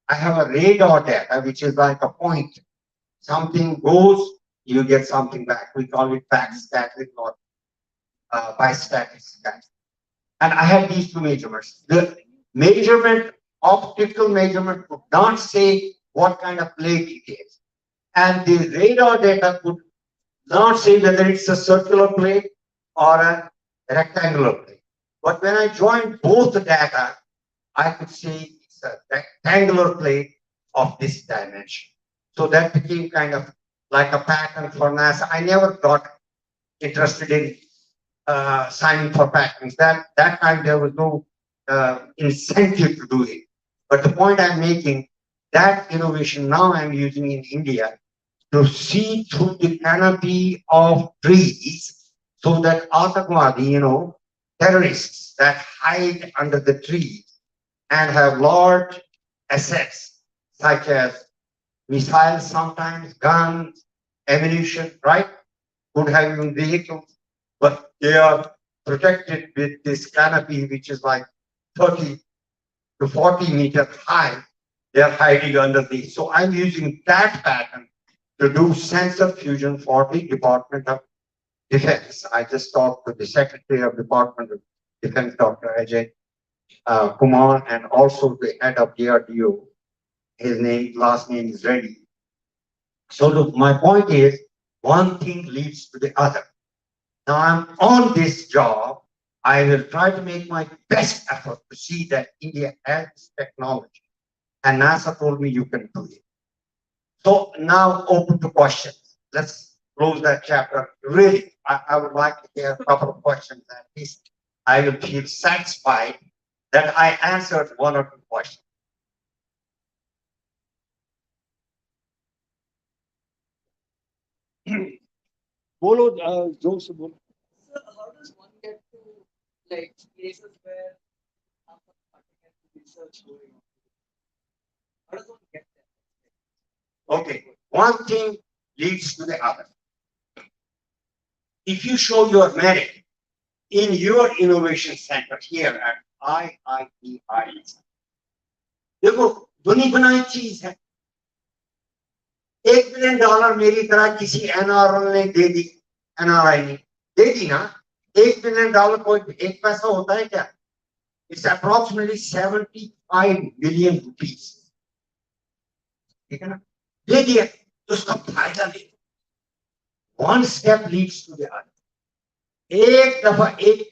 I have a radar data, which is like a point. something goes, you get something back. We call it backstatic or bistatic scattering. And I had these two measurements. The measurement, optical measurement, could not say what kind of plate it is. And the radar data could not say whether it's a circular plate or a rectangular plate. But when I joined both the data, I could say it's a rectangular plate of this dimension. So that became kind of like a pattern for NASA. I never got interested in signing for patents. That time there was no incentive to do it. But the point I'm making, that innovation now I'm using in India to see through the canopy of trees so that Atagwadi, terrorists that hide under the trees and have large assets such as missiles, sometimes guns, ammunition, right? Could have even vehicles, but they are protected with this canopy, which is like 30 to 40 meters high. They are hiding under these. So I'm using that pattern to do sensor fusion for the Department of Defense. I just talked to the Secretary of Department of Defense, Dr. Ajay Kumar, and also the head of DRDO. His last name is Reddy. So look, my point is, one thing leads to the other. Now I'm on this job. I will try to make my best effort to see that India has this technology. And NASA told me you can do it. So now open to questions. Let's close that chapter. Really, I would like to hear a couple of questions. At least I will feel satisfied that I answered one or two questions. बोलो जोर से बोलो. So how does one get to like places where research going on? How does one get there? Okay, one thing leads to the other. If you show your merit in your innovation center here at IIT, देखो दुनी बनाई चीज है. $1 billion मेरी तरह किसी NRL ने दे दी, NRI ने दे दी ना. $1 billion कोई एक पैसा होता है क्या? It's approximately 75 million rupees. ठीक है ना? दे दिया तो उसका फायदा ले. One step leads to the other. एक दफा एक,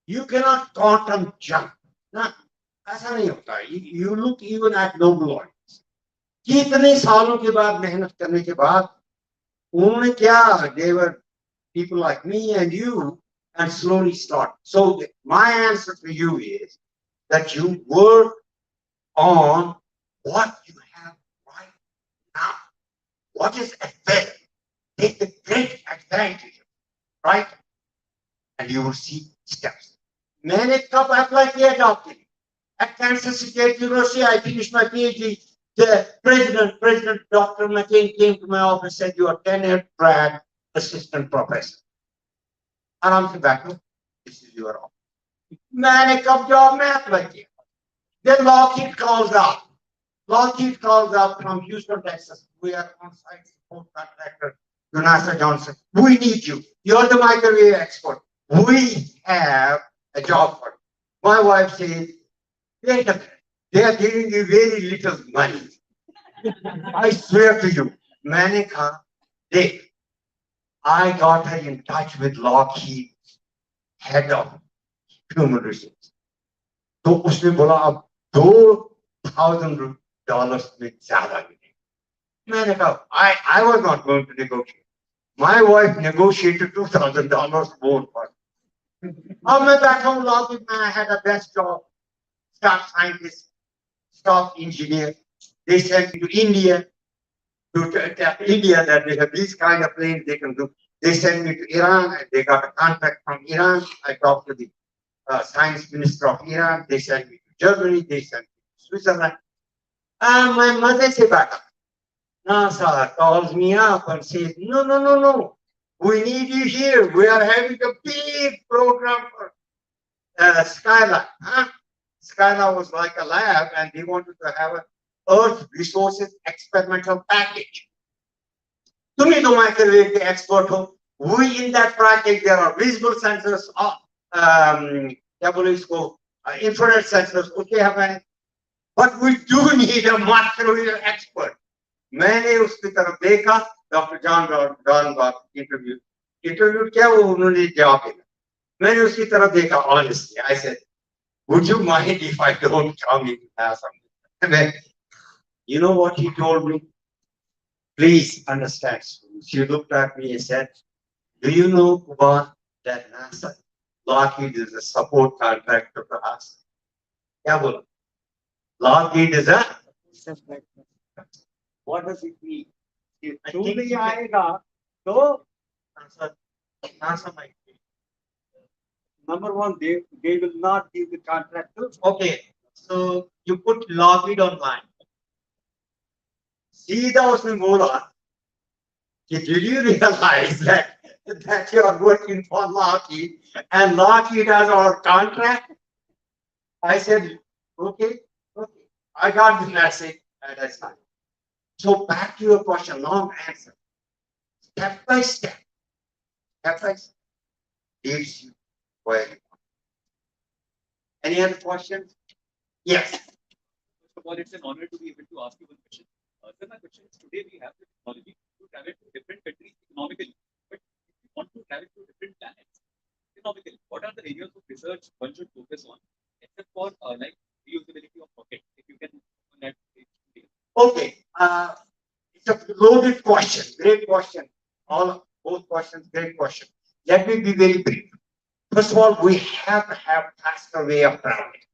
you cannot quantum jump. ना ऐसा नहीं होता. You look even at Nobel laureates. कितने सालों के बाद मेहनत करने के बाद उन्होंने क्या, they were people like me and you, and slowly start. So my answer to you is that you work on what you have right now. What is available? Take the great advantage, right? And you will see steps. मैंने कब apply किया job के लिए? At Kansas State University, I finished my PhD. The president, Dr. McCain came to my office and said, you are tenured track assistant professor. आराम से बैठो, this is your office. मैंने कब job में apply किया? Then Lockheed calls up from Houston, Texas. We are on-site support contractor to NASA Johnson. We need you. You're the microwave expert. We have a job for you. My wife says, wait a minute. They are giving you very little money. I swear to you. मैंने कहा, देख, I got her in touch with Lockheed head of human resources. तो उसने बोला अब $2,000 में ज्यादा मिलेगा. मैंने कहा, I was not going to negotiate. My wife negotiated $2,000 more for me. अब मैं बैठा हूँ Lockheed में. I had a best job, staff scientist, staff engineer. They sent me to India to tell India that they have these kind of planes they can do. They sent me to Iran and they got a contract from Iran. I talked to the science minister of Iran. They sent me to Germany. They sent me to Switzerland. And my mother said back up. NASA calls me up and says, no. We need you here. We are having a big program for Skylab. Huh? Skylab was like a lab and they wanted to have an Earth resources experimental package. तुम ही तो microwave के expert हो. We in that project there are visible sensors, क्या बोले इसको, infrared sensors, उसके हमें, but we do need a microwave expert. मैंने उसकी तरफ देखा, डॉक्टर जॉन इंटरव्यू क्या वो उन्होंने जवाब दिया. मैंने उसकी तरफ देखा, honestly I said, would you mind if I don't come in class? You know what he told me? Please understand, students. He looked at me and said, do you know, Kumar, that NASA, Lockheed is a support contractor for us? क्या बोला? Lockheed is a. What does it mean? If I truly think- आएगा, तो NASA might be. number one, they will not give the contract to. Okay, so you put Lockheed online. सीधा उसने बोला कि did you realize that you are working for Lockheed and Lockheed has our contract? I said, okay. I got the message and I signed. So back to your question, long answer. Step by step, leads you where you want. Any other questions? Yes. First of all, it's an honor to be able to ask you one question. Sir, my question is, today we have the technology to travel to different countries economically, but if we want to travel to different planets economically, what are the areas of research one should focus on, except for like reusability of rockets? If you can on that page. Okay. It's a loaded question. Great question. Both questions, great question. Let me be very brief. First of all, we have to have faster way of traveling,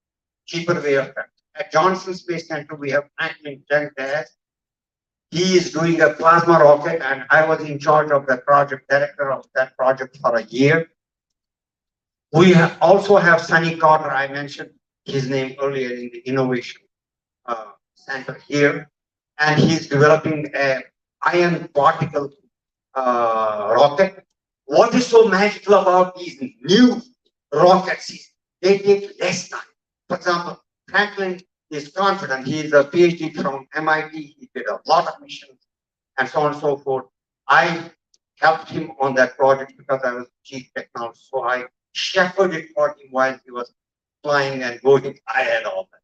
cheaper way of traveling. At Johnson Space Center, we have Franklin Jenkins. He is doing a plasma rocket, and I was in charge of the project, director of that project for a year. We also have Sunny Carter. I mentioned his name earlier in the innovation center here, and he's developing a ion particle rocket. What is so magical about these new rockets is they take less time. For example, Franklin is confident. He is a PhD from MIT. He did a lot of missions and so on and so forth. I helped him on that project because I was chief technologist. So I shepherded for him while he was flying and going. I had all that.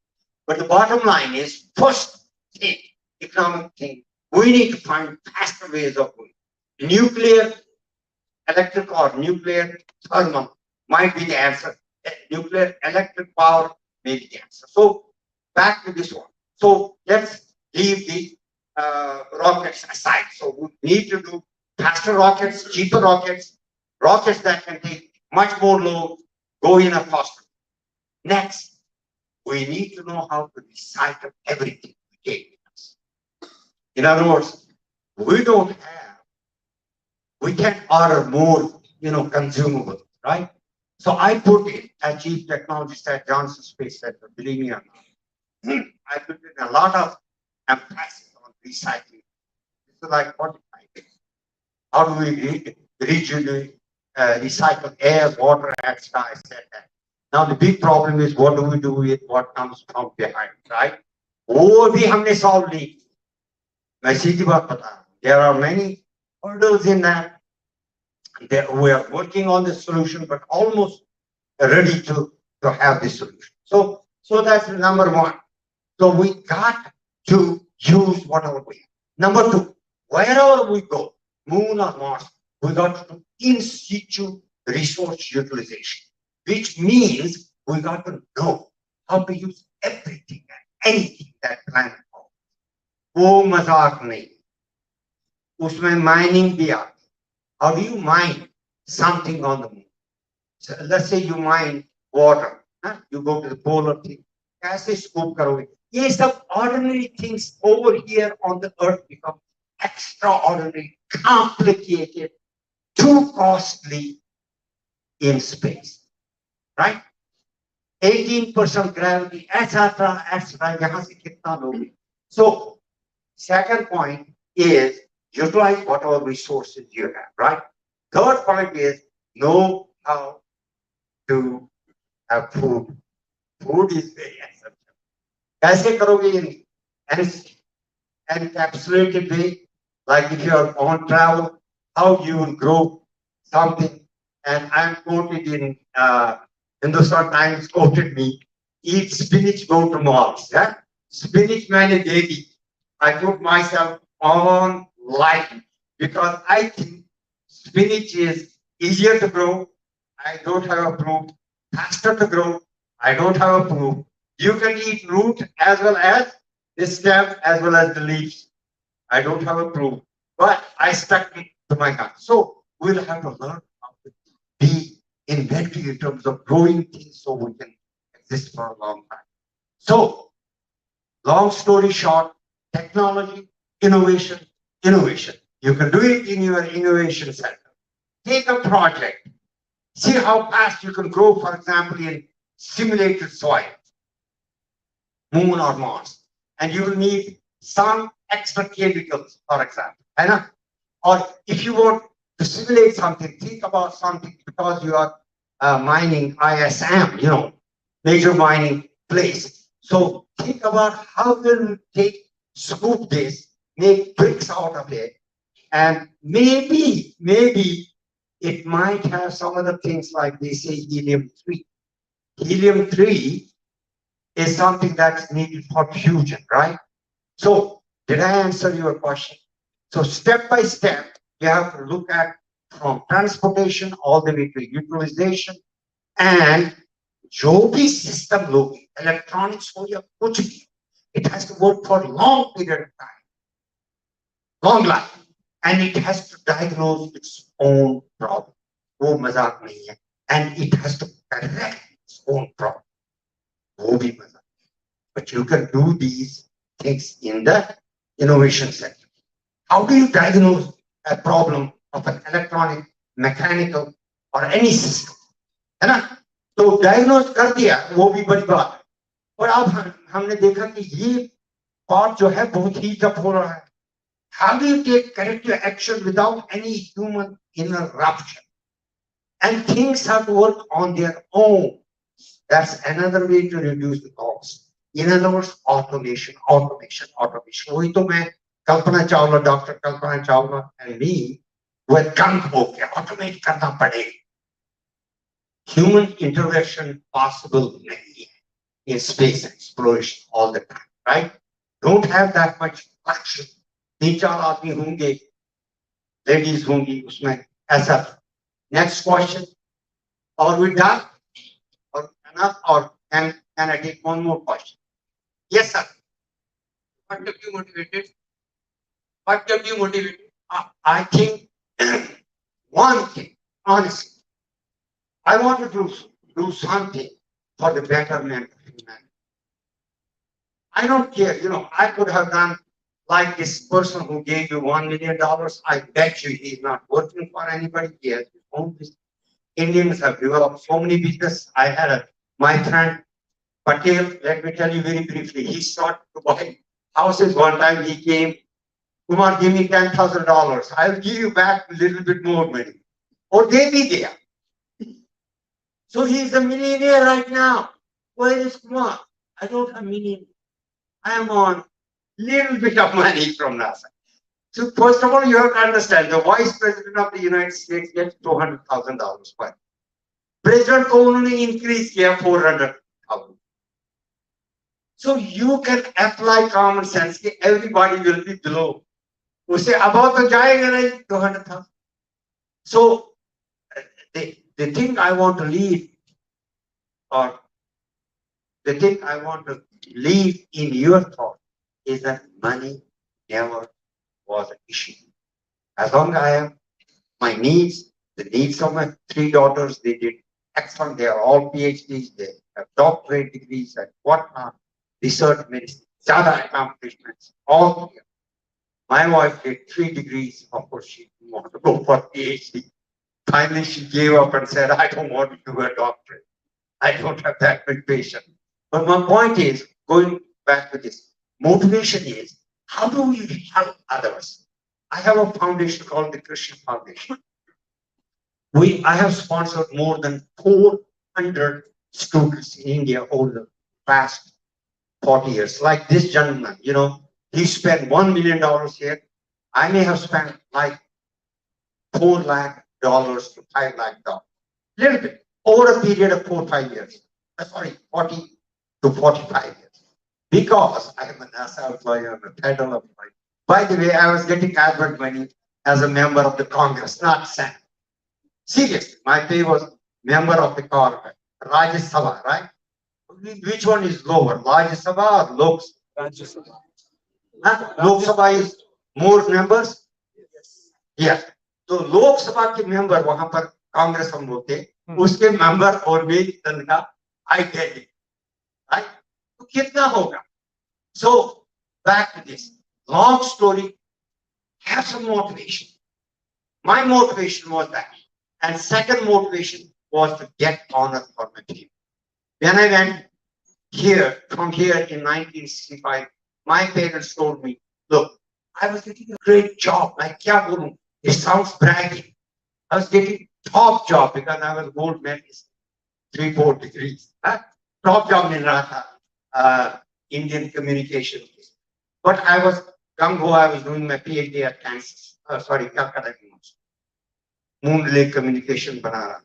But the bottom line is, first thing, economic thing, we need to find faster ways of going. Nuclear, electric or nuclear thermal might be the answer. Nuclear electric power may be the answer. So back to this one. So let's leave the rockets aside. So we need to do faster rockets, cheaper rockets, rockets that can take much more load, go in a faster. Next, we need to know how to recycle everything we take with us. In other words, we can order more, consumables, right? So I put it as chief technologist at Johnson Space Center, believe me or not. I put in a lot of emphasis on recycling. It's like 45 days. How do we recycle air, water, and sky? I said that. Now the big problem is what do we do with what comes from behind, right? वो भी हमने solve नहीं. मैं सीधी बात बता रहा हूँ. There are many hurdles in that. We are working on the solution, but almost ready to have the solution. So that's number one. So we got to use whatever we have. Number two, wherever we go, Moon or Mars, we got to do in situ resource utilization, which means we got to know how to use everything and anything that planet holds. वो मजाक नहीं. उसमें mining भी आती. How do you mine something on the moon? So let's say you mine water. You go to the polar thing. कैसे scoop करोगे? ये सब ordinary things over here on the earth become extraordinary, complicated, too costly in space, right? 18% gravity, etc., यहाँ से कितना लोगे? So second point is utilize whatever resources you have, right? Third point is know how to have food. Food is very essential. कैसे करोगे ये encapsulated way? Like if you are on travel, how you will grow something. And I'm quoted in Hindustan Times quoted me, eat spinach, go to Mars. Yeah? Spinach man a baby. I put myself on life because I think spinach is easier to grow. I don't have a proof. Faster to grow. I don't have a proof. You can eat root as well as the stem as well as the leaves. I don't have a proof, but I stuck it to my gut. So we'll have to learn how to be inventive in terms of growing things so we can exist for a long time. So, long story short, technology, innovation, innovation. You can do it in your innovation center. Take a project. See how fast you can grow, for example, in simulated soil, Moon or Mars. And you will need some extra chemicals, for example. Or if you want to simulate something, think about something because you are mining ISM, major mining place. So think about how will you scoop this, make bricks out of it, and maybe it might have some other things like they say helium-3. Helium-3 is something that's needed for fusion, right? So did I answer your question? So step by step, you have to look at from transportation all the way to utilization and जो भी system लोगे, electronics हो या कुछ भी, it has to work for a long period of time, long life, and it has to diagnose its own problem. वो मजाक नहीं है, and it has to correct its own problem. वो भी मजाक. But you can do these things in the innovation center. How do you diagnose a problem of an electronic, mechanical, or any system? है ना? तो diagnose कर दिया, वो भी बड़ी बात है. और अब हमने देखा कि ये part जो है बहुत heat up हो रहा है. How do you take corrective action without any human interruption? And things have to work on their own. That's another way to reduce the cost. In other words, automation. वही तो मैं Kalpana Chawla, Dr. Kalpana Chawla and me were gung ho के automate करना पड़ेगा. Human intervention possible नहीं है in space exploration all the time, right? Don't have that much action. 3-4 आदमी होंगे, ladies होंगी उसमें ऐसा. Next question. Are we done? Or enough? Or can I take one more question? Yes, sir. What kept you motivated? What kept you motivated? I think one thing, honestly, I want to do something for the betterment of humanity. I don't care, I could have done like this person who gave you $1 million. I bet you he's not working for anybody. He has his own business. Indians have developed so many businesses. I had my friend Patel, let me tell you very briefly, he sought to buy houses one time. He came, Kumar, give me $10,000. I'll give you back a little bit more money. Or they be there. So he's a millionaire right now. Where is Kumar? I don't have million. I am on little bit of money from NASA. So first of all, you have to understand the Vice President of the United States gets $200,000 per. President को उन्होंने increase किया 400,000. So you can apply common sense कि everybody will be below. उसे above तो जाएगा नहीं 200,000. So the thing I want to leave, or the thing I want to leave in your thought is that money never was an issue. As long as I have my needs, the needs of my 3 daughters, they did excellent. They are all PhDs, they have doctorate degrees and whatnot, research, medicine, other accomplishments, all here. My wife did 3 degrees. Of course, she didn't want to go for PhD. Finally, she gave up and said, I don't want to do a doctorate. I don't have that much patience. But my point is, going back to this, motivation is, how do we help others? I have a foundation called the Krishen Foundation. I have sponsored more than 400 students in India over the past 40 years. Like this gentleman, he spent $1 million here. I may have spent like $4 lakh to $5 lakh. Little bit over a period of 4-5 years. Sorry, 40 to 45 years. Because I am a NASA employee, I'm a federal employee. By the way, I was getting advert money as a member of the Congress, not Senate. Seriously, my pay was member of the Congress, Rajya Sabha, right? Which one is lower, Rajya Sabha or Lok Sabha? Lok Sabha is more members? Yes. तो लोकसभा के member वहां पर कांग्रेस हम होते उसके member और भी तनखा आई टेल यू राइट तो कितना होगा so back to this long story have some motivation my motivation was that and second motivation was to get honour for my team when I went here from here in 1965 my parents told me look I was getting a great job like kya bolu it sounds bragging I was getting top job because I was gold medalist 3-4 degrees top job mil raha tha Indian communication but I was gung-ho I was doing my PhD at Kansas Calcutta University moon lake communication bana raha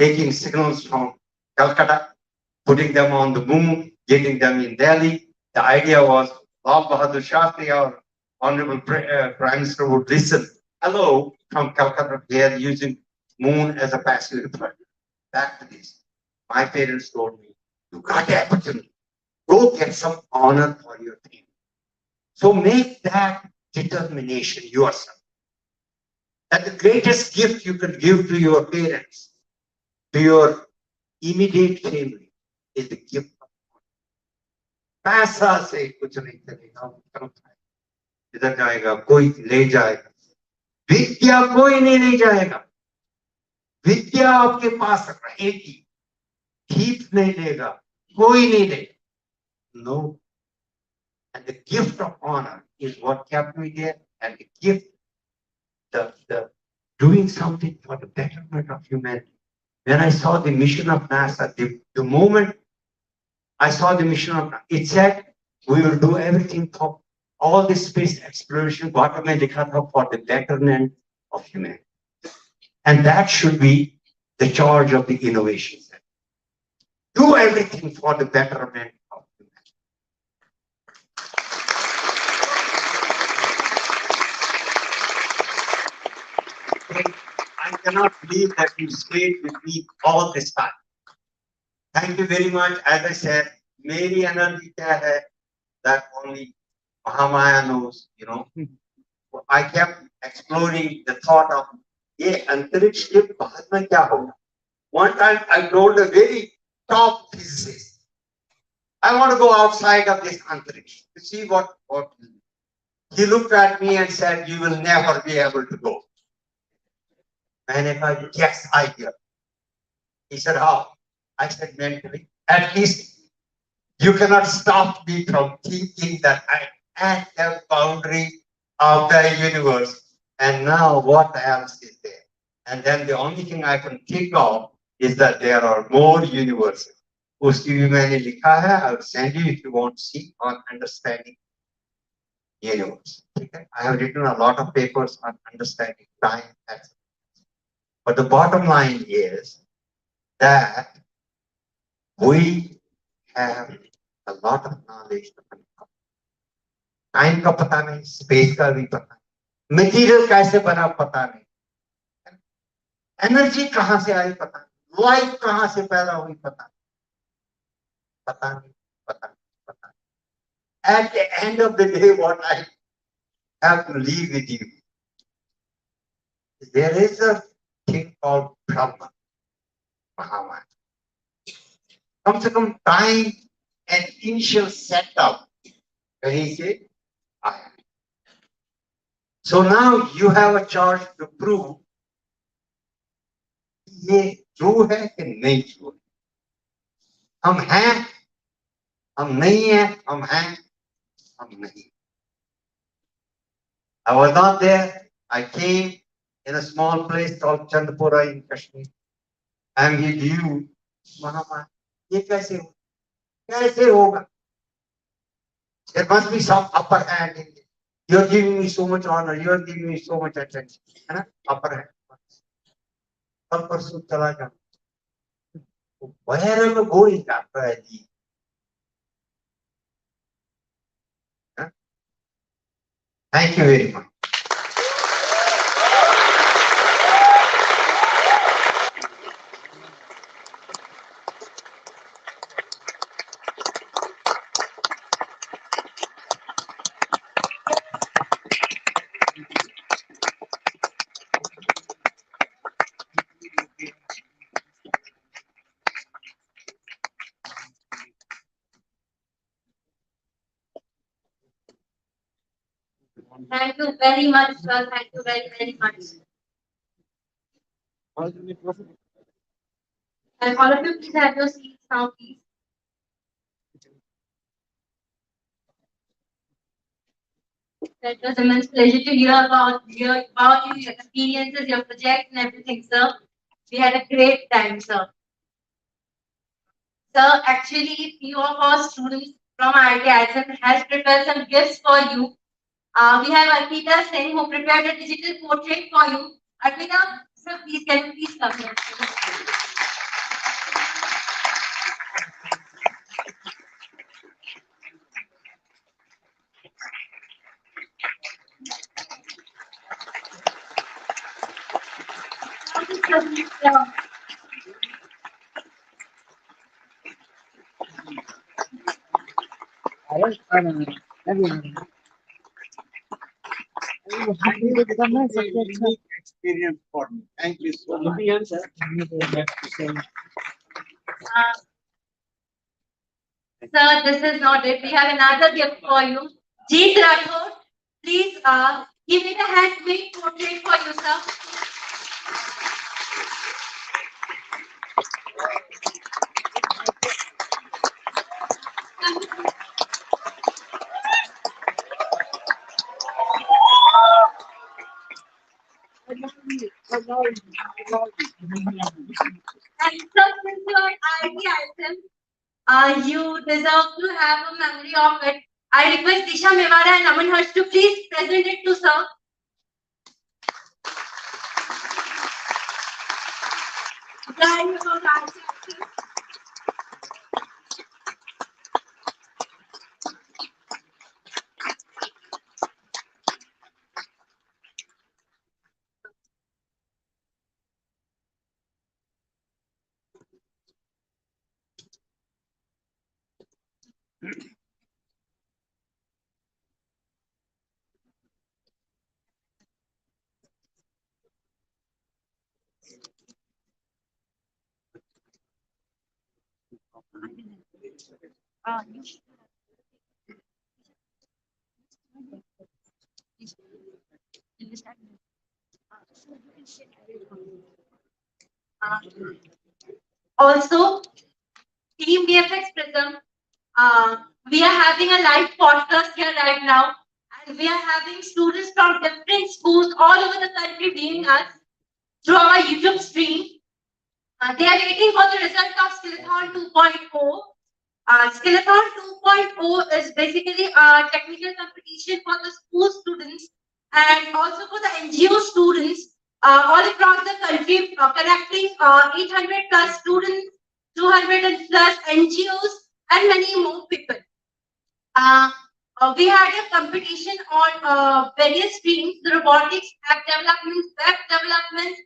taking signals from Calcutta putting them on the moon, getting them in Delhi. The idea was Lal Bahadur Shastri, our Honorable Prime Minister, would listen. Hello, from Calcutta, they are using moon as a passive deployment. Back to this. My parents told me, you got the opportunity. Go get some honor for your team. So make that determination yourself. That the greatest gift you can give to your parents, to your immediate family, is the gift of God. पैसा से कुछ नहीं चलेगा इधर जाएगा कोई ले जाएगा विद्या कोई नहीं ले जाएगा विद्या आपके पास रहेगी ठीक नहीं लेगा कोई नहीं लेगा no and the gift of honor is what kept me there and the gift the doing something for the betterment of humanity when I saw the mission of NASA the moment I saw the mission of it said we will do everything for all this space exploration bottom mein likha tha for the betterment of humanity and that should be the charge of the innovation center. Do everything for the betterment of humanity. I cannot believe that you stayed with me all this time. Thank you very much. As I said, मेरी energy क्या है? That only Mahamaya knows, you know. I kept exploring the thought of ये अंतरिक्ष के बाद में क्या होगा? One time I told a very top physicist, I want to go outside of this antariksh to see what he looked at me and said, you will never be able to go. And if I yes, I hear. He said, how? I said, mentally, at least you cannot stop me from thinking that I am at the boundary of the universe. And now what else is there? And then the only thing I can think of is that there are more universes. उसकी भी मैंने लिखा है. I will send you if you want to see on understanding universe. Okay? I have written a lot of papers on understanding time. But the bottom line is that we have a lot of knowledge. Time का पता नहीं, space का भी पता नहीं, material कैसे बना पता नहीं, energy कहाँ से आई पता नहीं, life कहाँ से पैदा हुई पता नहीं, पता नहीं, पता नहीं, पता नहीं. At the end of the day, what I have to leave with you, there is a thing called Brahma, Mahamaya. कम से कम time and initial setup कहीं से आया. So now you have a charge to prove ये true है कि नहीं true है. हम हैं, हम नहीं हैं, हम हैं, हम नहीं. I was not there. I came in a small place called Chandpura in Kashmir. And with you, Mahamaya, ये कैसे होगा? कैसे होगा? There must be some upper hand in it. You're giving me so much honor. You're giving me so much attention. है ना? Upper hand. और परसों चला जाऊं. Wherever going after I leave. Huh? Thank you very much. Thank you very much, sir. Thank you very, very much. And all of you, please have your seats now, please. That was immense pleasure to hear about your experiences, your project, and everything, sir. We had a great time, sir. Sir, actually, few of our students from IIT ISM has prepared some gifts for you. We have Arpita Singh who prepared a digital portrait for you. Arpita, sir, please can you please come here? Unique experience for me. Thank you so much. Sir, this is not it. We have another gift for you. Jeet Rathod, please give me the handmade portrait for you, sir. And sir, since you are IIT ISM, you deserve to have a memory of it. I request Disha Mewara and Aman Harsh to please present it to sir. Also, Team BFX Prism, we are having a live podcast here right now, and we are having students from different schools all over the country viewing us through our YouTube stream. They are waiting for the result of Skillathon 2.0. Skillathon 2.0 is basically a technical competition for the school students and also for the NGO students all across the country, connecting 800 plus students, 200 plus NGOs, and many more people. We had a competition on various streams: the robotics, app development, web development,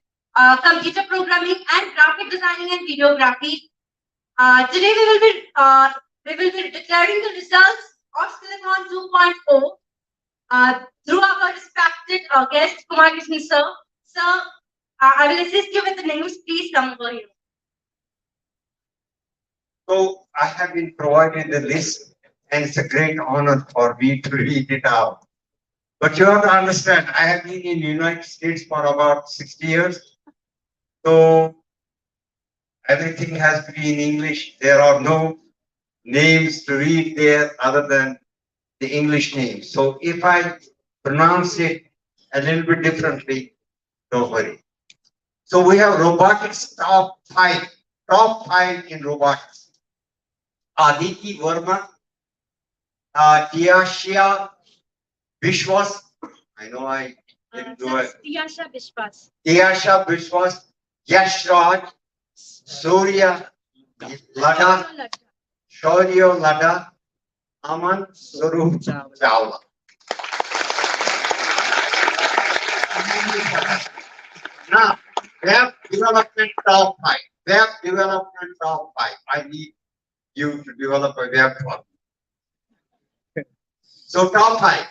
computer programming, and graphic designing and videography. Today we will be declaring the results of Skillathon 2.0 through our respected guest Kumar Krishen sir. Sir, I will assist you with the names. Please come over here. So I have been provided the list, and it's a great honor for me to read it out. But you have to understand, I have been in the United States for about 60 years. So everything has to be in English. There are no names to read there other than the English names. So if I pronounce it a little bit differently, don't worry. So we have robotics top five in robotics. Aditi Verma, Tia Shia, Vishwas, I know I didn't do it. Tiyasha Vishwas. Tiyasha Vishwas, Yash Raj, Surya Lada, Shaurya Lada, Aman Sarup Chawla. Now, web development top 5. Web development top 5. I need you to develop a web for me. So top 5.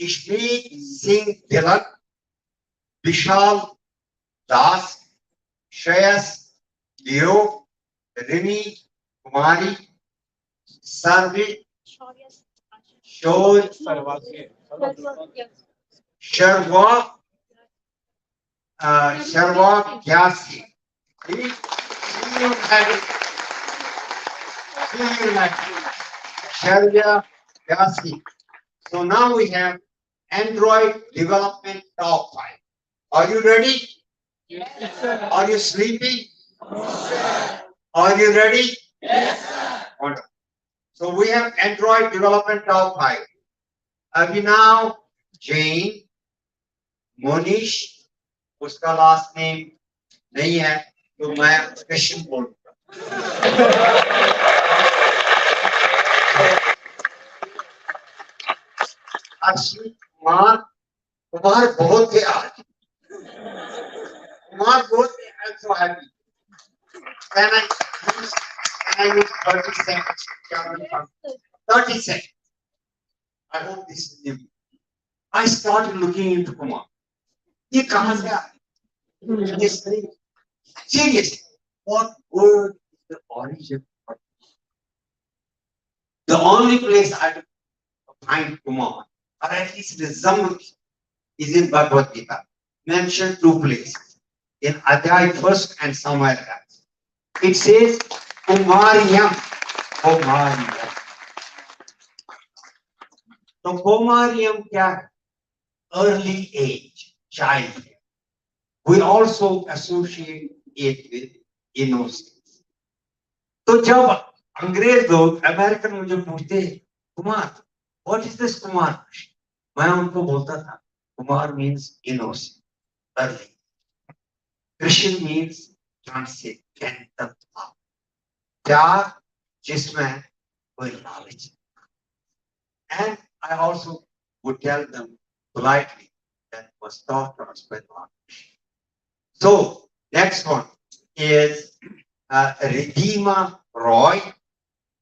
Ishmeet Singh Gilak, Vishal Das, Shreyas Leo, Rini Kumari, Sarvi, Shod, Sharwa, Sharwa Gyasi. See you next. Sharwa Gyasi. So now we have Android development top 5. Are you ready? Yes. Are you sleepy? Are you ready? Yes. Wonderful. So we have Android development top 5. Abhinav Jain, Monish, उसका last name नहीं है तो मैं Krishen बोलूंगा. अक्षय कुमार बहुत थे आज. कुमार बहुत थे. I'm so happy. Can I use 30 seconds? 30 seconds. I hope this is new. I started looking into Kumar. ये कहाँ से आया? Seriously, what word is the origin of the only place I could find Kumar, or at least resemblance, is in Bhagavad Gita. Mentioned 2 places, in Adhyay 1st and somewhere else. It says Kumariyam. Kumariyam. So Kumariyam क्या है? Early age, child. We also associate it with innocence. तो जब अंग्रेज लोग American मुझे पूछते Kumar, what is this Kumar? मैं उनको बोलता था Kumar means innocent, early. Krishen means transcendent, प्यार जिसमें कोई knowledge. And I also would tell them politely that was taught to us by Lord. So next one is Redeema Roy,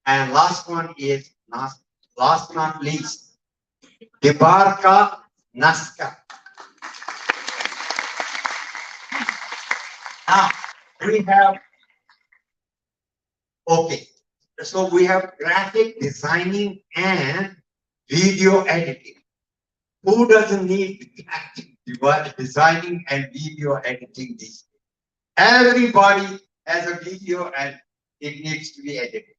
and last one is last not least Debarka Naska. Now we have so we have graphic designing and video editing. Who doesn't need graphic designing and video editing these days? Everybody has a video and it needs to be edited.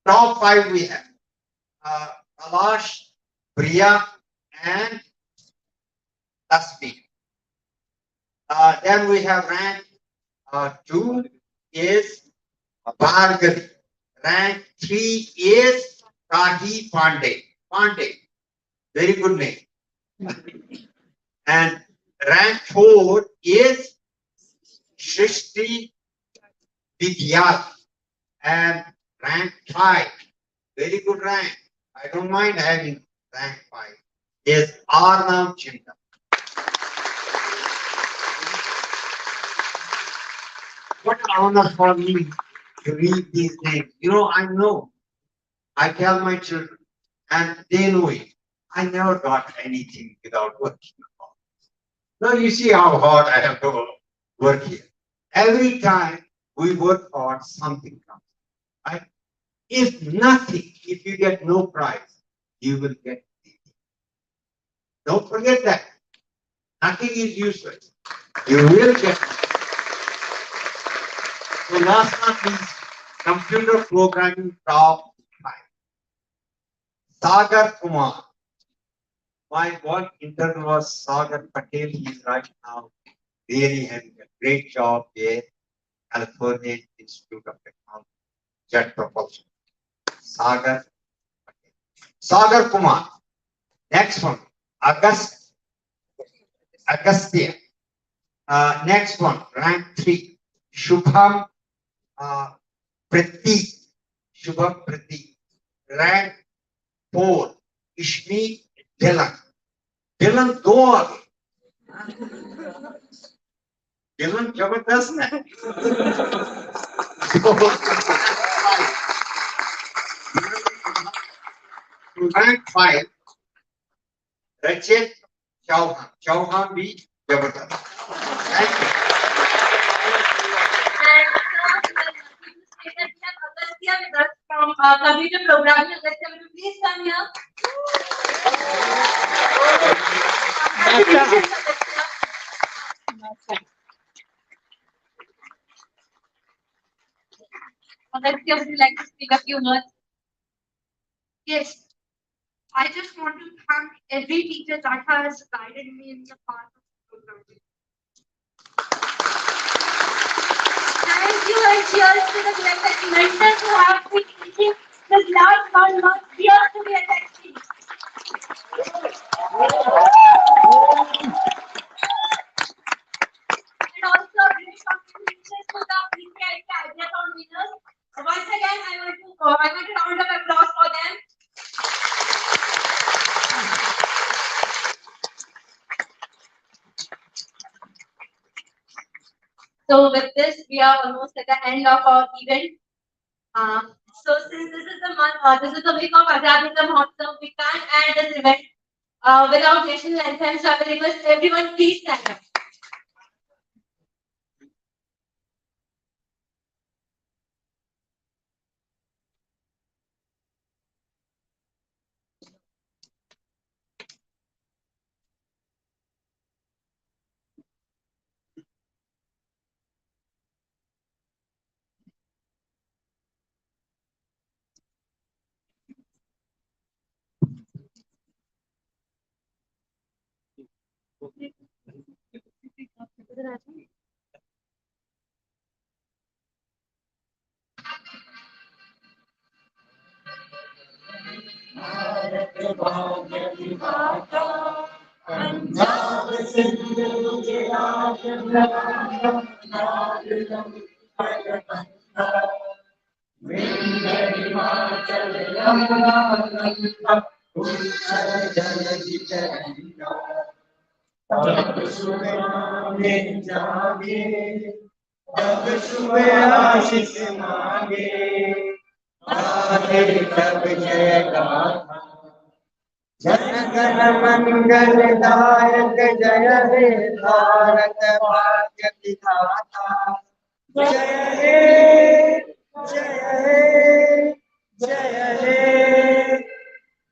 Top 5 we have Kalash, Priya, and Tasvi. Then we have rank 2 is Bhargavi. Rank 3 is Kahi Pandey. Pandey, very good name. And rank 4 is Shrishti Vidyat. And rank 5, very good rank. I don't mind having rank 5, is Arnav Chinta. What honor for me to read these names. You know, I tell my children, and they know it. I never got anything without working hard. Now you see how hard I have to work here. Every time we work hard, something comes. Right? If nothing, if you get no prize, you will get anything. Don't forget that. Nothing is useless. You will get. So last but not least, computer programming top 5. Sagar Kumar. My work intern was Sagar Patel. He is right now really having a great job there, California Institute of Technology, Jet Propulsion. Sagar Patel. Sagar Kumar. Next one, Agastya. Next one, rank 3, Shubham Pratik. Shubham Pratik. Rank 4, Ishmi Dylan. Dylan 2 आ गए. Dylan जबरदस्त है. Rank 5, Rachit Chauhan. Chauhan भी जबरदस्त. Thank you. From computer programming. Agastya, will you please come here? Agastya, would you like to speak a few words? Yes, I just want to thank every teacher that has guided me in the path of programming. Thank you and cheers to the BFX mentors who have been teaching this last 1 month here to BFX team. And also great congratulations to the BeingArtifex Ideathon winners. Once again, I want a round of applause for them. So with this, we are almost at the end of our event. So since this is the month, this is the week of Azadi Mahotsav, we can't end this event without national anthem. So I will request everyone, please stand up. जनगण मंगलदायक जय हे भारत भाग्य विधाता जय हे जय हे जय हे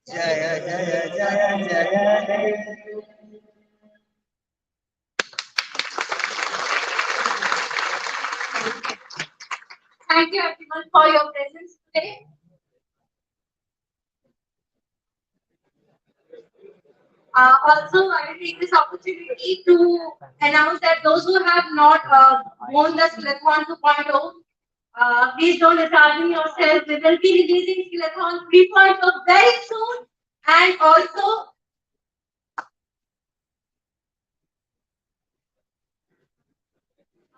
जय जय जय जय हे. Thank you everyone for your presence today. Also, I will take this opportunity to announce that those who have not won the Skillathon 2.0, please don't dishearten yourself. We will be releasing Skillathon 3.0 very soon. And also,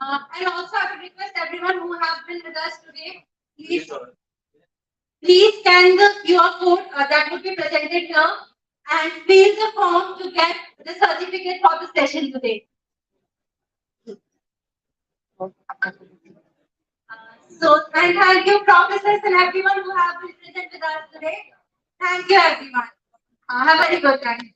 I would request everyone who has been with us today, please scan the QR code that would be presented here and fill the form to get the certificate for the session today. So, and thank you, professors and everyone who have been present with us today. Thank you, everyone. Have a very good time.